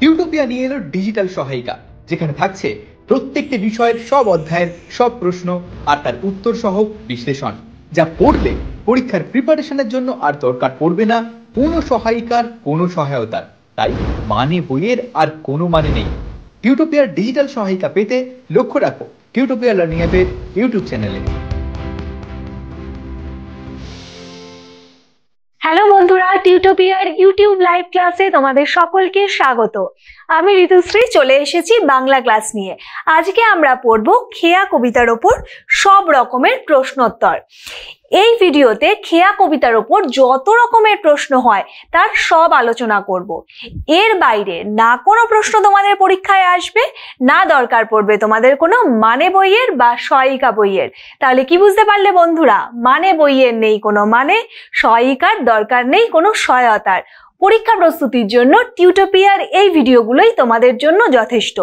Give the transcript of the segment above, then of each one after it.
টিউটোপিয়া নিয়ে এলো ডিজিটাল সহায়িকা, যেখানে থাকছে প্রত্যেকটি বিষয়ের সব অধ্যায়ের সব প্রশ্ন আর তার উত্তর সহ বিশ্লেষণ, যা পড়লে পরীক্ষার প্রিপারেশনের জন্য আর দরকার পড়বে না কোনো সহায়িকার, কোনো সহায়তার। তাই মানে বইয়ের আর কোনো মানে নেই। টিউটোপিয়ার ডিজিটাল সহায়িকা পেতে লক্ষ্য রাখো টিউটোপিয়া লার্নিং অ্যাপের ইউটিউব চ্যানেলে। হ্যালো বন্ধুরা, টিউটোপিয়ার ইউটিউব লাইভ ক্লাসে তোমাদের সকলকে স্বাগত। আমি ঋতুশ্রী চলে এসেছি বাংলা ক্লাস নিয়ে। আজকে আমরা পড়ব খেয়া কবিতার ওপর সব রকমের প্রশ্নোত্তর। এই ভিডিওতে খেয়া কবিতার ওপর যত রকমের প্রশ্ন হয় তার সব আলোচনা করব। এর বাইরে না কোনো প্রশ্ন তোমাদের পরীক্ষায় আসবে, না দরকার পড়বে তোমাদের কোনো মানে বইয়ের বা সহায়িকা বইয়ের। তাহলে কি বুঝতে পারলে বন্ধুরা? মানে বইয়ের নেই কোনো মানে, সহায়িকার দরকার নেই কোনো সহায়তার। পরীক্ষা প্রস্তুতির জন্য টিউটোপিয়ার এই ভিডিওগুলোই তোমাদের জন্য যথেষ্ট।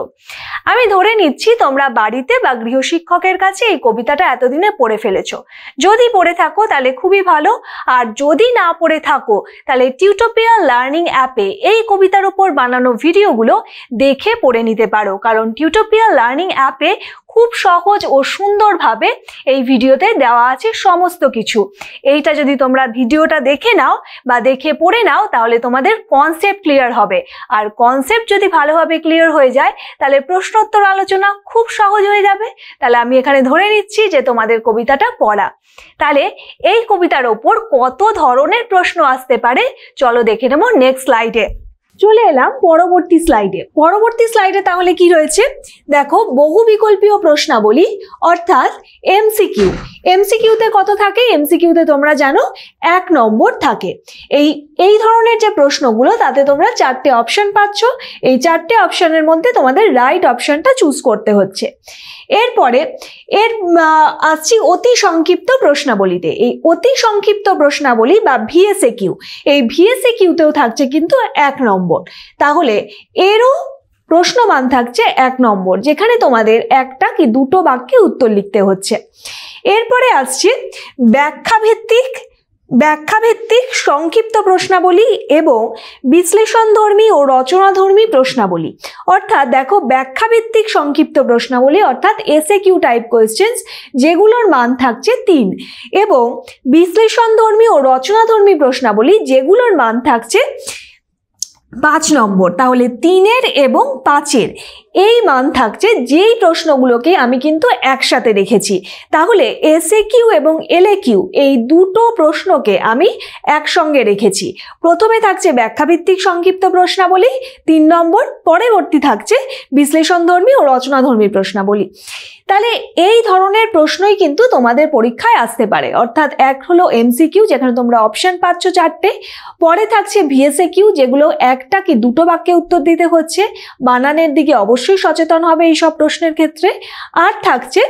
আমি ধরে নিচ্ছি তোমরা বাড়িতে বা গৃহশিক্ষকের কাছে এই কবিতাটা এতদিনে পড়ে ফেলেছো। যদি পড়ে থাকো তাহলে খুবই ভালো, আর যদি না পড়ে থাকো তাহলে টিউটোপিয়া লার্নিং অ্যাপে এই কবিতার উপর বানানো ভিডিওগুলো দেখে পড়ে নিতে পারো, কারণ টিউটোপিয়া লার্নিং অ্যাপে খুব সহজ ও সুন্দরভাবে এই ভিডিওতে দেওয়া আছে সমস্ত কিছু। এইটা যদি তোমরা ভিডিওটা দেখে নাও বা দেখে পড়ে নাও তাহলে তোমাদের কনসেপ্ট ক্লিয়ার হবে, আর কনসেপ্ট যদি ভালোভাবে ক্লিয়ার হয়ে যায় তাহলে প্রশ্নোত্তর আলোচনা খুব সহজ হয়ে যাবে। তাহলে আমি এখানে ধরে নিচ্ছি যে তোমাদের কবিতাটা পড়া। তাহলে এই কবিতার ওপর কত ধরনের প্রশ্ন আসতে পারে চলো দেখে নেব নেক্সট স্লাইডে। চলে এলাম পরবর্তী স্লাইডে। তাহলে কি রয়েছে দেখো, বহু বিকল্পীয় প্রশ্নাবলী অর্থাৎ এমসিকিউ। এমসিকিউতে কত থাকে? এমসিকিউতে তোমরা জানো 1 নম্বর থাকে। এই ধরনের যে প্রশ্নগুলো তাতে তোমরা 4টে অপশন পাচ্ছ। এই 4টে অপশনের মধ্যে তোমাদের রাইট অপশনটা চুজ করতে হচ্ছে। এরপরে আসছি অতি সংক্ষিপ্ত প্রশ্নাবলীতে। এই অতি সংক্ষিপ্ত প্রশ্নাবলী বা ভিএসএকিউ, এই ভিএসএকিউতেও থাকছে কিন্তু 1 নম্বর। তাহলে এরও প্রশ্নমান থাকছে 1 নম্বর, যেখানে তোমাদের একটা কি দুটো বাক্যে উত্তর লিখতে হচ্ছে। এরপরে আসছে ব্যাখ্যাভিত্তিক সংক্ষিপ্ত প্রশ্নাবলী এবং বিশ্লেষণধর্মী ও রচনাধর্মী প্রশ্নাবলী। অর্থাৎ দেখো, ব্যাখ্যাভিত্তিক সংক্ষিপ্ত প্রশ্নাবলী অর্থাৎ এসএকিউ টাইপ কোয়েশ্চেন্স, যেগুলোর মান থাকছে 3, এবং বিশ্লেষণধর্মী ও রচনাধর্মী প্রশ্নাবলী যেগুলোর মান থাকছে 5 নম্বর। তাহলে 3 এবং 5 এই মান থাকছে, যেই প্রশ্নগুলোকে আমি কিন্তু একসাথে রেখেছি। তাহলে এসএকিউ এবং এলএকিউ এই দুটো প্রশ্নকে আমি একসঙ্গে রেখেছি। প্রথমে থাকছে ব্যাখ্যাভিত্তিক সংক্ষিপ্ত প্রশ্নাবলী 3 নম্বর, পরবর্তী থাকছে বিশ্লেষণধর্মী ও রচনাধর্মী প্রশ্নাবলী। তাহলে এই ধরনের প্রশ্নই কিন্তু তোমাদের পরীক্ষায় আসতে পারে। অর্থাৎ এক হলো এমসিকিউ, যেখানে তোমরা অপশন পাচ্ছ 4টে, পরে থাকছে ভিএসএকিউ, যেগুলো একটা কি দুটো বাক্যে উত্তর দিতে হচ্ছে। বানানের দিকে অবশ্যই সচেতন হবে এই সব প্রশ্নের ক্ষেত্রে। আর থাকছে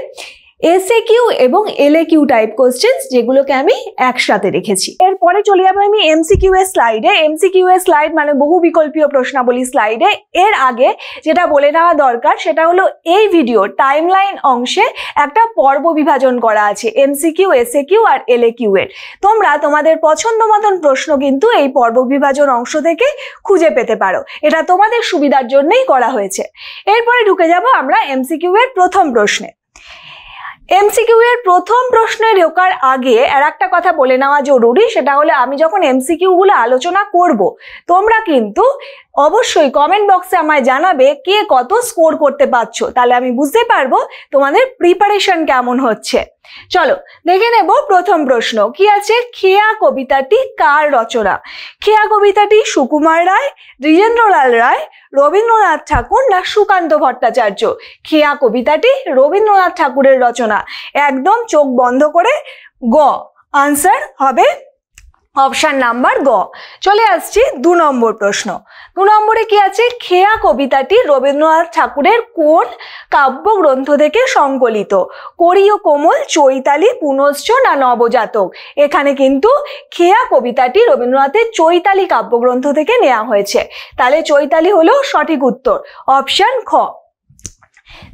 এসএকিউ এবং এলএকিউ টাইপ কোশ্চেন্স, যেগুলোকে আমি একসাথে রেখেছি। এরপরে চলে যাবো আমি এমসিকিউ এর স্লাইডে। এমসিকিউ এর স্লাইড মানে বহু বিকল্পীয় প্রশ্নাবলী স্লাইডে। এর আগে যেটা বলে নেওয়া দরকার সেটা হলো এই ভিডিওর টাইমলাইন অংশে একটা পর্ব বিভাজন করা আছে এমসিকিউ, এসএকিউ আর এলএকিউ এর। তোমরা তোমাদের পছন্দ মতন প্রশ্ন কিন্তু এই পর্ব বিভাজন অংশ থেকে খুঁজে পেতে পারো। এটা তোমাদের সুবিধার জন্যই করা হয়েছে। এরপরে ঢুকে যাব আমরা এমসিকিউ এর প্রথম প্রশ্নে। এমসিকিউ এর প্রথম প্রশ্নে ঢোকার আগে আর একটা কথা বলে নেওয়া জরুরি, সেটা হলো আমি যখন এমসিকিউ গুলো আলোচনা করব তোমরা কিন্তু অবশ্যই কমেন্ট বক্সে আমায় জানাবে কে কত স্কোর করতে পারছো, তাহলে আমি বুঝতে পারবো তোমাদের প্রিপারেশন কেমন হচ্ছে। চলো দেখে নেব প্রথম প্রশ্ন কি আছে। খেয়া কবিতাটি কার রচনা? খেয়া কবিতাটি সুকুমার রায়, দ্বিজেন্দ্রলাল রায়, রবীন্দ্রনাথ ঠাকুর না সুকান্ত ভট্টাচার্য? খেয়া কবিতাটি রবীন্দ্রনাথ ঠাকুরের রচনা। একদম চোখ বন্ধ করে গ আনসার হবে অপশন নাম্বার গ। চলে আসছি 2 নম্বর প্রশ্ন। 2 নম্বরে কি আছে? খেয়া কবিতাটি রবীন্দ্রনাথ ঠাকুরের কোন কাব্যগ্রন্থ থেকে সংকলিত? করি ও কোমল, চৈতালি, পুনশ্চ না নবজাতক? এখানে কিন্তু খেয়া কবিতাটি রবীন্দ্রনাথের চৈতালি কাব্যগ্রন্থ থেকে নেওয়া হয়েছে। তাহলে চৈতালি হলো সঠিক উত্তর, অপশন খ।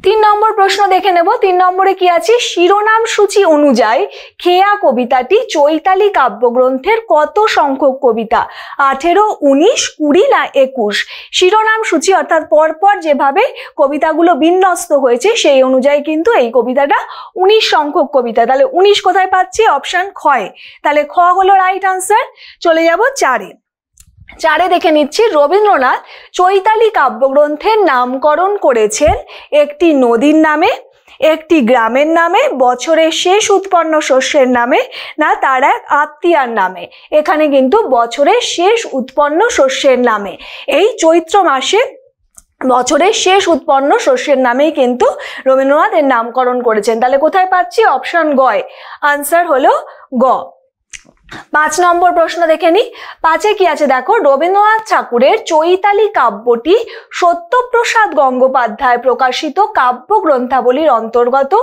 তিন নম্বর প্রশ্ন দেখে নেব। 3 নম্বরে কি আছে, শিরোনাম সূচি অনুযায়ী খেয়া কবিতাটি চৈতালি কাব্যগ্রন্থের কত সংখ্যক কবিতা? 18, 19, 20 না 21? শিরোনাম সূচি অর্থাৎ পরপর যেভাবে কবিতাগুলো বিন্যস্ত হয়েছে সেই অনুযায়ী কিন্তু এই কবিতাটা 19 সংখ্যক কবিতা। তাহলে 19 কোথায় পাচ্ছি? অপশন খয়ে। তাহলে খ হলো রাইট আনসার। চলে যাব 4-এ দেখে নিচ্ছি, রবীন্দ্রনাথ চৈতালি কাব্যগ্রন্থের নামকরণ করেছেন একটি নদীর নামে, একটি গ্রামের নামে, বছরের শেষ উৎপন্ন শস্যের নামে, না তার এক আত্মীয়ার নামে। এখানে কিন্তু বছরের শেষ উৎপন্ন শস্যের নামে। এই চৈত্র মাসে বছরের শেষ উৎপন্ন শস্যের নামেই কিন্তু রবীন্দ্রনাথ এর নামকরণ করেছেন। তাহলে কোথায় পাচ্ছি? অপশন গয়। আনসার হলো গ। 5 নম্বর প্রশ্ন দেখে নি। 5-এ কি আছে দেখো, রবীন্দ্রনাথ ঠাকুরের চৈতালি কাব্যটি সত্যপ্রসাদ গঙ্গোপাধ্যায় প্রকাশিত কাব্য গ্রন্থাবলীর অন্তর্গত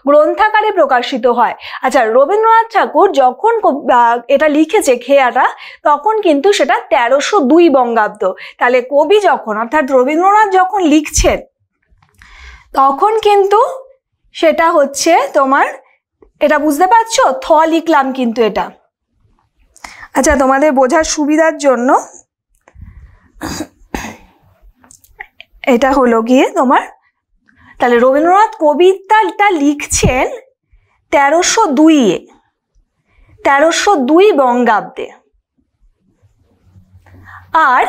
গ্রন্থাকারে প্রকাশিত হয়। আচ্ছা, রবীন্দ্রনাথ ঠাকুর যখন এটা লিখেছে খেয়াটা, তখন কিন্তু সেটা 1302 বঙ্গাব্দ। তাহলে কবি যখন অর্থাৎ রবীন্দ্রনাথ যখন লিখছেন তখন কিন্তু সেটা হচ্ছে তোমার, এটা বুঝতে পারছো, থ লিখলাম কিন্তু এটা। আচ্ছা, তোমাদের বোঝার সুবিধার জন্য এটা হলো গিয়ে তোমার, তাহলে রবীন্দ্রনাথ কবিতাটা লিখছেন 1302 বঙ্গাব্দে। আর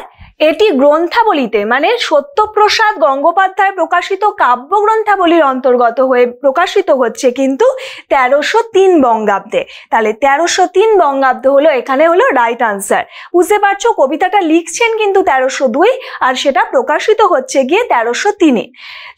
এটি গ্রন্থাবলীতে মানে সত্যপ্রসাদ গঙ্গোপাধ্যায় প্রকাশিত কাব্য গ্রন্থাবলীর অন্তর্গত হয়ে প্রকাশিত হচ্ছে কিন্তু 1303 বঙ্গাব্দে। তাহলে 1303 বঙ্গাব্দ হলো এখানে হলো রাইট আনসার। বুঝতে পারছো, কবিতাটা লিখছেন কিন্তু 1302 আর সেটা প্রকাশিত হচ্ছে গিয়ে 1303-এ।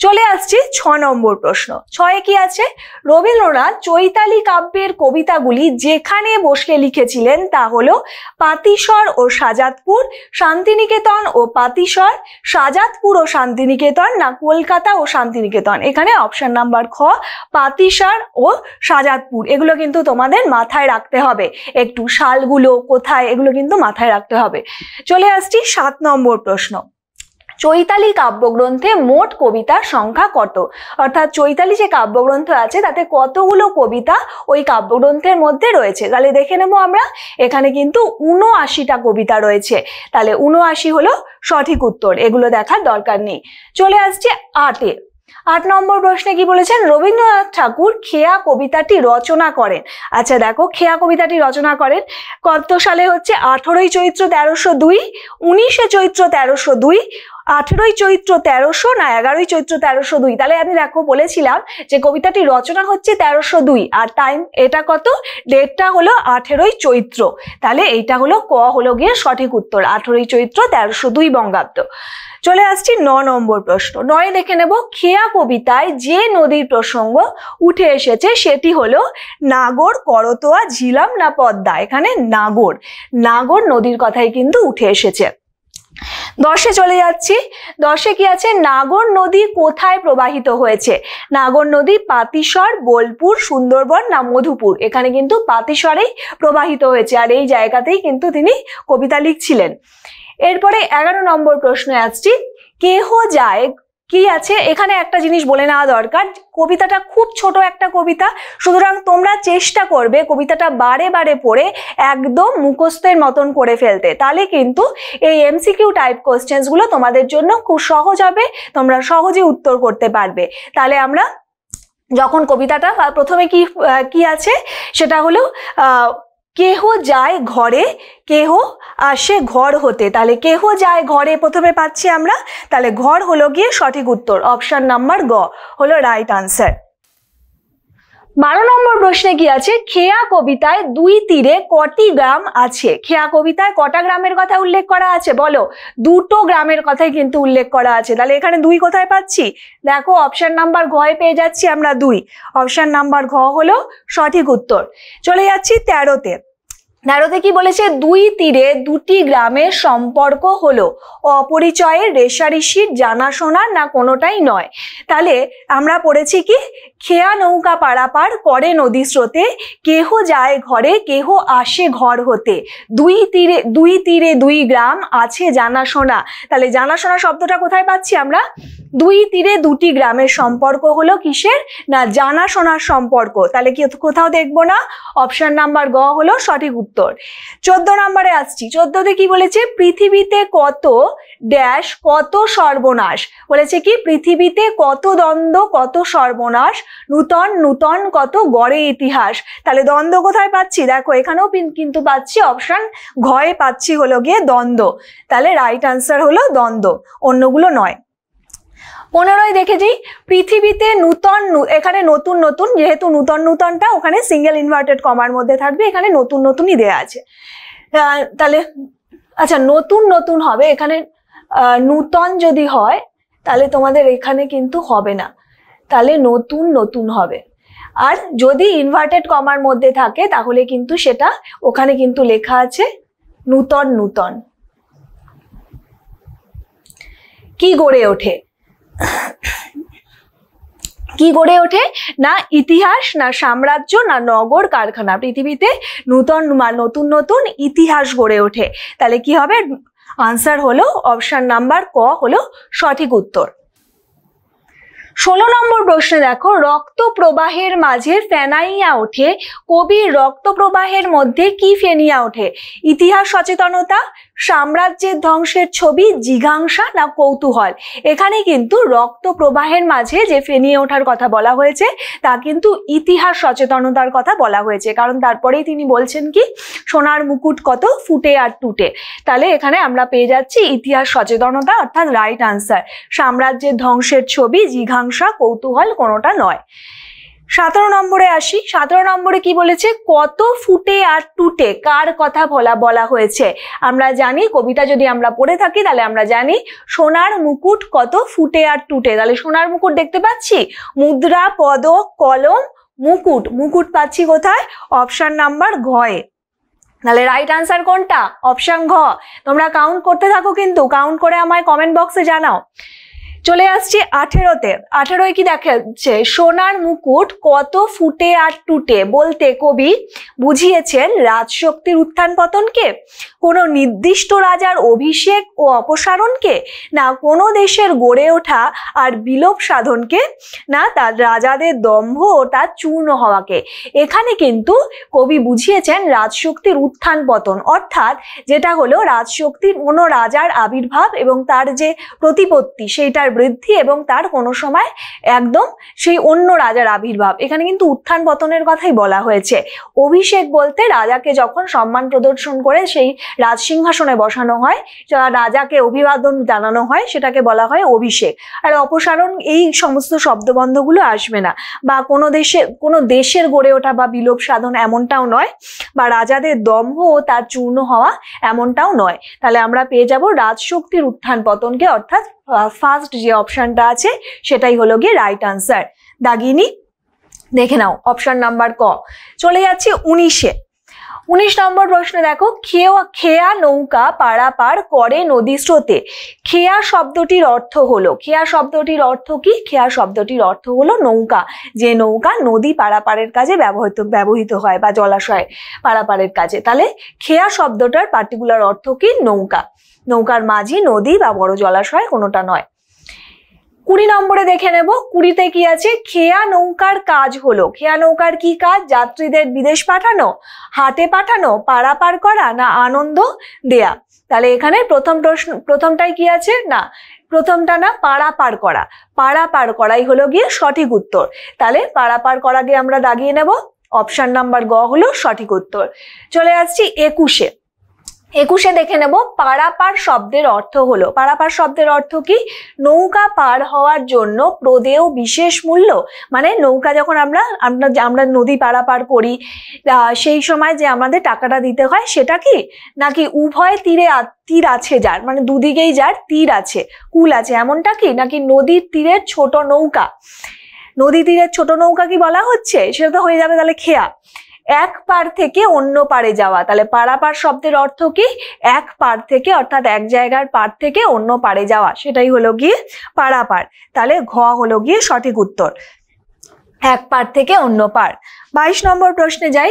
চলে আসছি 6 নম্বর প্রশ্ন। 6-এ কি আছে, রবীন্দ্রনাথ চৈতালি কাব্যের কবিতাগুলি যেখানে বসে লিখেছিলেন তা হলো পাতিসর ও সাজাদপুর, শান্তিনিকেতন ও পাতিসর, সাজাদপুর ও শান্তিনিকেতন, না কলকাতা ও শান্তিনিকেতন? এখানে অপশন নাম্বার খ, পাতিসর ও সাজাদপুর। এগুলো কিন্তু তোমাদের মাথায় রাখতে হবে, একটু সালগুলো কোথায় এগুলো কিন্তু মাথায় রাখতে হবে। চলে আসছি 7 নম্বর প্রশ্ন। চৈতালি কাব্যগ্রন্থে মোট কবিতার সংখ্যা কত? অর্থাৎ চৈতালি যে কাব্যগ্রন্থ আছে তাতে কতগুলো কবিতা ওই কাব্যগ্রন্থের মধ্যে রয়েছে? তাহলে দেখে নেবো আমরা, এখানে কিন্তু 79টা কবিতা রয়েছে। তাহলে 79 হলো সঠিক উত্তর, এগুলো দেখার দরকার নেই। চলে আসছে 8-এ। 8 নম্বর প্রশ্নে কি বলেছেন, রবীন্দ্রনাথ ঠাকুর খেয়া কবিতাটি রচনা করেন। আচ্ছা দেখো, খেয়া কবিতাটি রচনা করেন কত সালে? হচ্ছে 18ই চৈত্র 1302, 19শে চৈত্র 1302, 18ই চৈত্র 1300, না 11ই চৈত্র 1302? তাহলে আমি দেখো বলেছিলাম যে কবিতাটি রচনা হচ্ছে 1302 আর টাইম এটা কত, ডেটটা হলো 18ই চৈত্র। তাহলে এইটা হলো ক হলো গিয়ে সঠিক উত্তর, 18ই চৈত্র 1302 বঙ্গাব্দ। চলে আসছি 9 নম্বর প্রশ্ন। 9-এ দেখে নেব, খেয়া কবিতায় যে নদীর প্রসঙ্গ উঠে এসেছে সেটি হলো নাগর, করতোয়া, ঝিলাম, না পদ্মা? এখানে নাগর নদীর কথাই কিন্তু উঠে এসেছে। 10-এ চলে যাচ্ছি। 10-এ কি আছে, নাগর নদী কোথায় প্রবাহিত হয়েছে? নাগর নদী পাতিসর, বোলপুর, সুন্দরবন, না মধুপুর? এখানে কিন্তু পাতিসরেই প্রবাহিত হয়েছে আর এই জায়গাতেই কিন্তু তিনি কবিতা লিখছিলেন। এরপরে 11 নম্বর প্রশ্নে আসছি, কেহ যায় কি আছে? এখানে একটা জিনিস বলে নেওয়া দরকার, কবিতাটা খুব ছোট একটা কবিতা, সুতরাং তোমরা চেষ্টা করবে কবিতাটা বারে বারে পড়ে একদম মুখস্থের মতন করে ফেলতে, তাহলে কিন্তু এই এমসিকিউ টাইপ কোশ্চেন্স গুলো তোমাদের জন্য খুব সহজ হবে, তোমরা সহজে উত্তর করতে পারবে। তাহলে আমরা যখন কবিতাটা প্রথমে কি আছে সেটা হলো কেহ যায় ঘরে, কেহ আসে ঘর হতে। তাহলে কেহ যায় ঘরে প্রথমে পাচ্ছি আমরা, তাহলে ঘর হলো গিয়ে সঠিক উত্তর, অপশন নাম্বার গ হলো রাইট আনসার। 12 নম্বর প্রশ্নে কি আছে, খেয়া কবিতায় 2 তীরে কটি গ্রাম আছে? খেয়া কবিতায় কটা গ্রামের কথা উল্লেখ করা আছে বলো? 2টো গ্রামের কথাই কিন্তু উল্লেখ করা আছে। তাহলে এখানে 2 কোথায় পাচ্ছি? দেখো অপশন নাম্বার ঘয় পেয়ে যাচ্ছি আমরা 2, অপশন নাম্বার ঘ হলো সঠিক উত্তর। চলে যাচ্ছি 13-তে। 13-তে কি বলেছে, 2 তীরে 2টি গ্রামের সম্পর্ক হলো অপরিচয়ের, রেশারেশির, জানাশোনার, না কোনোটাই নয়? তাহলে আমরা পড়েছি কি, খেয়া নৌকা পারাপার করে নদী স্রোতে, কেহ যায় ঘরে, কেহ আসে ঘর হতে, 2 তীরে 2 গ্রাম আছে জানাশোনা। তাহলে জানাশোনা শব্দটা কোথায় পাচ্ছি আমরা? দুই তীরে দুটি গ্রামের সম্পর্ক হলো কিসের? না জানাশোনার সম্পর্ক। তাহলে কি কোথাও দেখবো না, অপশন নাম্বার গ হলো সঠিক উত্তর। 14 নম্বরে আসছি। 14তে কি বলেছে? পৃথিবীতে কত ড্যাশ কত সর্বনাশ। বলেছে কি পৃথিবীতে কত দ্বন্দ্ব কত সর্বনাশ, নূতন নূতন কত গড়ে ইতিহাস। তাহলে দ্বন্দ্ব কোথায় পাচ্ছি? দেখো এখানেও কিন্তু পাচ্ছি অপশন ঘয়ে পাচ্ছি হলো গিয়ে দ্বন্দ্ব। তাহলে রাইট আনসার হলো দ্বন্দ্ব, অন্যগুলো নয়। 15 দেখে যাই। পৃথিবীতে নূতন, এখানে নতুন নতুন, যেহেতু নূতন নূতনটা ওখানে সিঙ্গেল ইনভার্টেড কমার মধ্যে থাকবে, এখানে নতুন নতুনই দেয়া আছে। তাহলে আচ্ছা নতুন নতুন হবে, এখানে নূতন যদি হয় তাহলে তোমাদের এখানে কিন্তু হবে না, তাহলে নতুন নতুন হবে। আর যদি ইনভার্টেড কমার মধ্যে থাকে তাহলে কিন্তু সেটা ওখানে কিন্তু লেখা আছে নূতন নূতন। কি গড়ে ওঠে? কি গড়ে ওঠে? না ইতিহাস, না সাম্রাজ্য, না নগর কারখানা। পৃথিবীতে নতুন নতুন ইতিহাস গড়ে ওঠে। তাহলে কি হবে? আনসার হলো অপশন নাম্বার ক হলো সঠিক উত্তর। 16 নম্বর প্রশ্নে দেখো, রক্ত প্রবাহের মাঝে ফেনাইয়া ওঠে, কবির রক্ত প্রবাহের মধ্যে কি ফেনিয়া ওঠে? ইতিহাস সচেতনতা, সাম্রাজ্যের ধ্বংসের ছবি, জিঘাংসা, না কৌতূহল। এখানে কিন্তু রক্ত প্রবাহের মাঝে যে ফেনিয়ে ওঠার কথা বলা হয়েছে তা কিন্তু ইতিহাস সচেতনতার কথা বলা হয়েছে, কারণ তারপরেই তিনি বলছেন কি সোনার মুকুট কত ফুটে আর টুটে। তাহলে এখানে আমরা পেয়ে যাচ্ছি ইতিহাস সচেতনতা, অর্থাৎ রাইট আনসার। সাম্রাজ্যের ধ্বংসের ছবি, জিঘাংসা, কৌতূহল কোনোটা নয়। 17 নম্বরে আসি। 17 নম্বরে কি বলেছে? কত ফুটে আর টুটে কার কথা বলা হয়েছে? আমরা জানি, কবিতা যদি আমরা পড়ে থাকি তাহলে আমরা জানি সোনার মুকুট কত ফুটে আর টুটে। তাহলে সোনার মুকুট দেখতে পাচ্ছি, মুদ্রা, পদক, কলম, মুকুট। মুকুট পাচ্ছি কোথায়? অপশন নাম্বার ঘয়ে। তাহলে রাইট আনসার কোনটা? অপশন ঘ। তোমরা কাউন্ট করতে থাকো, কিন্তু কাউন্ট করে আমায় কমেন্ট বক্সে জানাও। চলে আসছি 18তে। 18 কি দেখাচ্ছে? সোনার মুকুট কত ফুটে আর টুটে বলতে কবি বুঝিয়েছেন রাজশক্তির উত্থান পতনকে, কোনো নির্দিষ্ট রাজার অভিষেক ও অপসারণকে, না কোনো দেশের গড়ে ওঠা আর বিলোপ সাধনকে, না তার রাজাদের দম্ভ ও তার চূর্ণ হওয়াকে। এখানে কিন্তু কবি বুঝিয়েছেন রাজশক্তির উত্থান পতন, অর্থাৎ যেটা হলো রাজশক্তির কোনো রাজার আবির্ভাব এবং তার যে প্রতিপত্তি সেইটার বৃদ্ধি এবং তার কোনো সময় একদম সেই অন্য রাজার আবির্ভাব। এখানে কিন্তু উত্থান পতনের কথাই বলা হয়েছে। অভিষেক বলতে রাজাকে যখন সম্মান প্রদর্শন করে সেই রাজসিংহাসনে বসানো হয়, রাজাকে অভিবাদন জানানো হয়, সেটাকে বলা হয় অভিষেক। আর অপসারণ এই সমস্ত শব্দবন্ধগুলো আসবে না, বা কোনো দেশের গড়ে ওঠা বা বিলোপ সাধন এমনটাও নয়, বা রাজাদের দম্ভ ও তার চূর্ণ হওয়া এমনটাও নয়। তাহলে আমরা পেয়ে যাব রাজশক্তির উত্থান পতনকে, অর্থাৎ ফার্স্ট যে অপশনটা আছে সেটাই হলো গিয়ে রাইট আনসার। দাগিনি দেখে নাও অপশন নাম্বার ক। চলে যাচ্ছে 19-এ। 19 নম্বর প্রশ্ন দেখো, খেয়া নৌকা পারাপার করে নদী স্রোতে। খেয়া শব্দটির অর্থ হলো, খেয়া শব্দটির অর্থ কি? খেয়া শব্দটির অর্থ হলো নৌকা, যে নৌকা নদী পারাপারের কাজে ব্যবহৃত হয় বা জলাশয় পারাপারের কাজে। তাহলে খেয়া শব্দটার পার্টিকুলার অর্থ কি? নৌকা। নৌকার মাঝি, নদী বা বড় জলাশয় কোনোটা নয়। 20 নম্বরে দেখে নেব। 20তে কি আছে? খেয়া নৌকার কাজ হলো। খেয়া নৌকার কি কাজ? যাত্রীদের বিদেশ পাঠানো, হাটে পাঠানো, পারাপার করা, না আনন্দ দেয়া। তাহলে এখানে প্রথমটাই কি আছে? না প্রথমটা না, পারাপার করা। পারাপার করাই হলো গিয়ে সঠিক উত্তর। তাহলে পারাপার করাকে আমরা দাগিয়ে নেব, অপশন নাম্বার গ হলো সঠিক উত্তর। চলে আসছি 21-এ। 21-এ দেখে নেব পারাপার শব্দের অর্থ হলো, পারাপার শব্দের অর্থ কি? নৌকা পার হওয়ার জন্য প্রদেয় বিশেষ মূল্য। মানে নৌকা যখন আমরা নদী পারাপার করি সেই সময় যে আমাদের টাকাটা দিতে হয় সেটা কি? নাকি উভয় তীর আছে যার, মানে দুদিকেই যার তীর আছে, কুল আছে, এমনটা কি? নাকি নদীর তীরের ছোট নৌকা? নদী তীরের ছোট নৌকা কি বলা হচ্ছে? সেটা তো হয়ে যাবে তাহলে খেয়া। এক পার থেকে অন্য পারে যাওয়া। তাহলে পারাপার শব্দের অর্থ কি? এক পার থেকে, অর্থাৎ এক জায়গার পার থেকে অন্য পারে যাওয়া, সেটাই হলো গিয়ে পারাপার। তাহলে ঘ হলো গিয়ে সঠিক উত্তর, এক পার থেকে অন্য পার। 22 নম্বর প্রশ্নে যাই।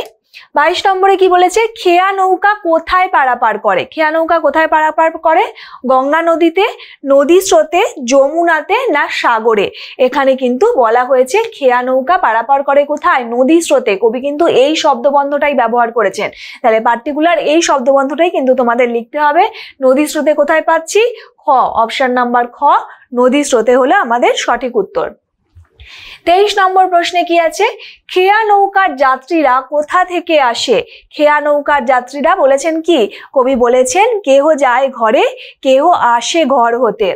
22 নম্বরে কি বলেছে, খেয়া নৌকা কোথায় পারাপার করে? খেয়া নৌকা কোথায় পারাপার করে? গঙ্গা নদীতে, নদী স্রোতে, যমুনাতে না সাগরে? এখানে কিন্তু বলা হয়েছে খেয়া নৌকা পারাপার করে কোথায়? নদী স্রোতে। কবি কিন্তু এই শব্দবন্ধটাই ব্যবহার করেছেন। তাহলে পার্টিকুলার এই শব্দবন্ধটাই কিন্তু তোমাদের লিখতে হবে। নদী স্রোতে কোথায় পাচ্ছি? খ, অপশন নাম্বার খ, নদী স্রোতে হলো আমাদের সঠিক উত্তর। 23 নম্বর প্রশ্নে কি আছে, খেয়া নৌকার যাত্রীরা কোথা থেকে আসে? খেয়া নৌকার যাত্রীরা বলেছেন কি? কবি বলেছেন কেহ যায় ঘরে, কেহ আসে ঘর হতে।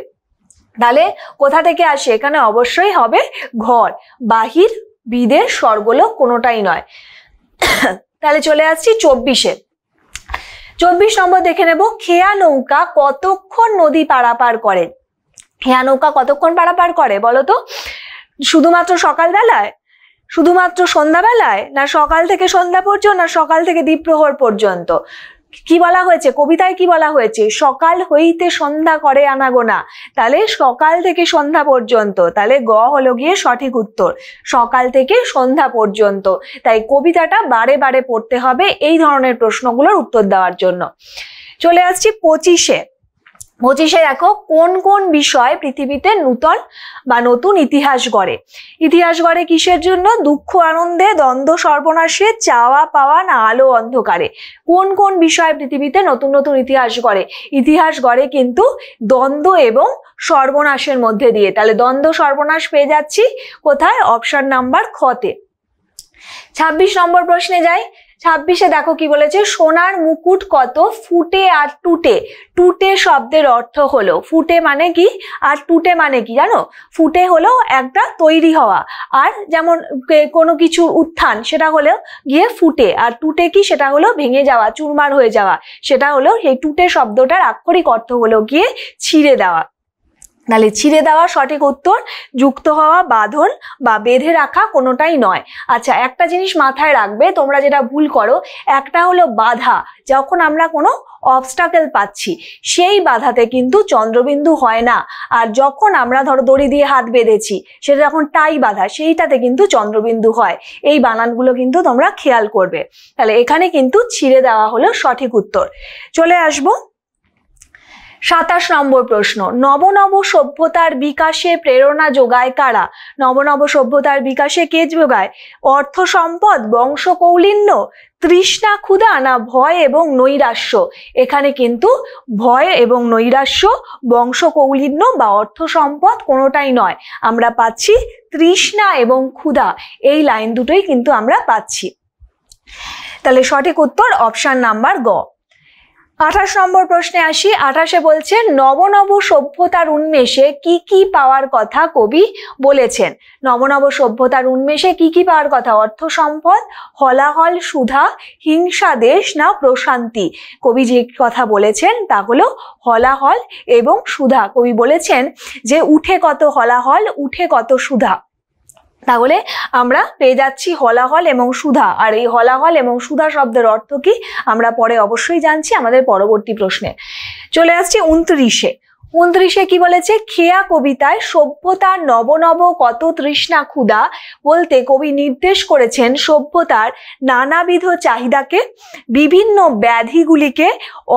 তাহলে কোথা থেকে আসে? এখানে অবশ্যই হবে ঘর, বাহির, বিদেশ, স্বর্গলোক কোনোটাই নয়। তাহলে চলে আসছি 24-এ। 24 নম্বর দেখে নেব, খেয়া নৌকা কতক্ষণ নদী পারাপার করে? খেয়া নৌকা কতক্ষণ পারাপার করে বলো তো? শুধুমাত্র সকালবেলায়, শুধুমাত্র সন্ধ্যাবেলায়, না সকাল থেকে সন্ধ্যা পর্যন্ত, না সকাল থেকে দ্বীপ্রহর পর্যন্ত? কি বলা হয়েছে কবিতায়? কি বলা হয়েছে? সকাল হইতে সন্ধ্যা করে আনাগোনা। তাহলে সকাল থেকে সন্ধ্যা পর্যন্ত। তাহলে গ হলো গিয়ে সঠিক উত্তর, সকাল থেকে সন্ধ্যা পর্যন্ত। তাই কবিতাটা বারে বারে পড়তে হবে এই ধরনের প্রশ্নগুলোর উত্তর দেওয়ার জন্য। চলে আসছি 25-এ। 25-এ দেখো, কোন কোন বিষয় পৃথিবীতে নূতন বা নতুন ইতিহাস গড়ে? ইতিহাস গড়ে কিসের জন্য? দুঃখ আনন্দে, দ্বন্দ্ব সর্বনাশে, চাওয়া পাওয়া না আলো অন্ধকারে? কোন কোন বিষয় পৃথিবীতে নতুন নতুন ইতিহাস গড়ে? ইতিহাস গড়ে কিন্তু দ্বন্দ্ব এবং সর্বনাশের মধ্যে দিয়ে। তাহলে দ্বন্দ্ব সর্বনাশ পেয়ে যাচ্ছি কোথায়? অপশন নাম্বার খতে। 26 নম্বর প্রশ্নে যাই। 26-এ দেখো কি বলেছে, সোনার মুকুট কত ফুটে আর টুটে? টুটে শব্দের অর্থ হলো, ফুটে মানে কি আর টুটে মানে কি জানো? ফুটে হলো একটা তৈরি হওয়া, আর যেমন কোনো কিছুর উত্থান সেটা হলো গিয়ে ফুটে, আর টুটে কি? সেটা হলো ভেঙে যাওয়া, চুরমার হয়ে যাওয়া। সেটা হলো সেই টুটে শব্দটার আক্ষরিক অর্থ হলো গিয়ে ছিঁড়ে দেওয়া। তাহলে ছিঁড়ে দেওয়া সঠিক উত্তর, যুক্ত হওয়া, বাঁধন বা বেঁধে রাখা কোনোটাই নয়। আচ্ছা, একটা জিনিস মাথায় রাখবে, তোমরা যেটা ভুল করো, একটা হলো বাধা, যখন আমরা কোনো অবস্টাকেল পাচ্ছি সেই বাধাতে কিন্তু চন্দ্রবিন্দু হয় না। আর যখন আমরা ধরো দড়ি দিয়ে হাত বেঁধেছি, সেটা যখন টাই বাঁধা, সেইটাতে কিন্তু চন্দ্রবিন্দু হয়। এই বানানগুলো কিন্তু তোমরা খেয়াল করবে। তাহলে এখানে কিন্তু ছিঁড়ে দেওয়া হলো সঠিক উত্তর। চলে আসবো 27 নম্বর প্রশ্ন, নব নব সভ্যতার বিকাশে প্রেরণা যোগায় কারা? নব নব সভ্যতার বিকাশে কে যোগায়? অর্থ সম্পদ, বংশ কৌলিন্য, তৃষ্ণা ক্ষুধা না ভয় এবং নৈরাশ্য? এখানে কিন্তু ভয় এবং নৈরাশ্য, বংশ কৌলিন্য বা অর্থ সম্পদ কোনোটাই নয়। আমরা পাচ্ছি তৃষ্ণা এবং ক্ষুধা, এই লাইন দুটোই কিন্তু আমরা পাচ্ছি। তাহলে সঠিক উত্তর অপশন নাম্বার গ। 28 নম্বর প্রশ্নে আসি। 28-এ বলছে, নব নব সভ্যতার উন্মেষে কি কি পাওয়ার কথা কবি বলেছেন? নব নব সভ্যতার উন্মেষে কি কি পাওয়ার কথা? অর্থ সম্পদ, হলাহল, সুধা, হিংসা দেশ না প্রশান্তি? কবি যে কথা বলেছেন তা হলো হলাহল এবং সুধা। কবি বলেছেন যে উঠে কত হলাহল, উঠে কত সুধা। তাহলে আমরা পেয়ে যাচ্ছি হলাহল এবং সুধা। আর এই হলাহল এবং সুধা শব্দের অর্থ কি আমরা পরে অবশ্যই জানছি আমাদের পরবর্তী প্রশ্নে। চলে আসছি 29-এ। 29-এ কি বলেছে, খেয়া কবিতায় সভ্যতার নব নব কত তৃষ্ণা ক্ষুধা বলতে কবি নির্দেশ করেছেন সভ্যতার নানাবিধ চাহিদাকে, বিভিন্ন ব্যাধিগুলিকে,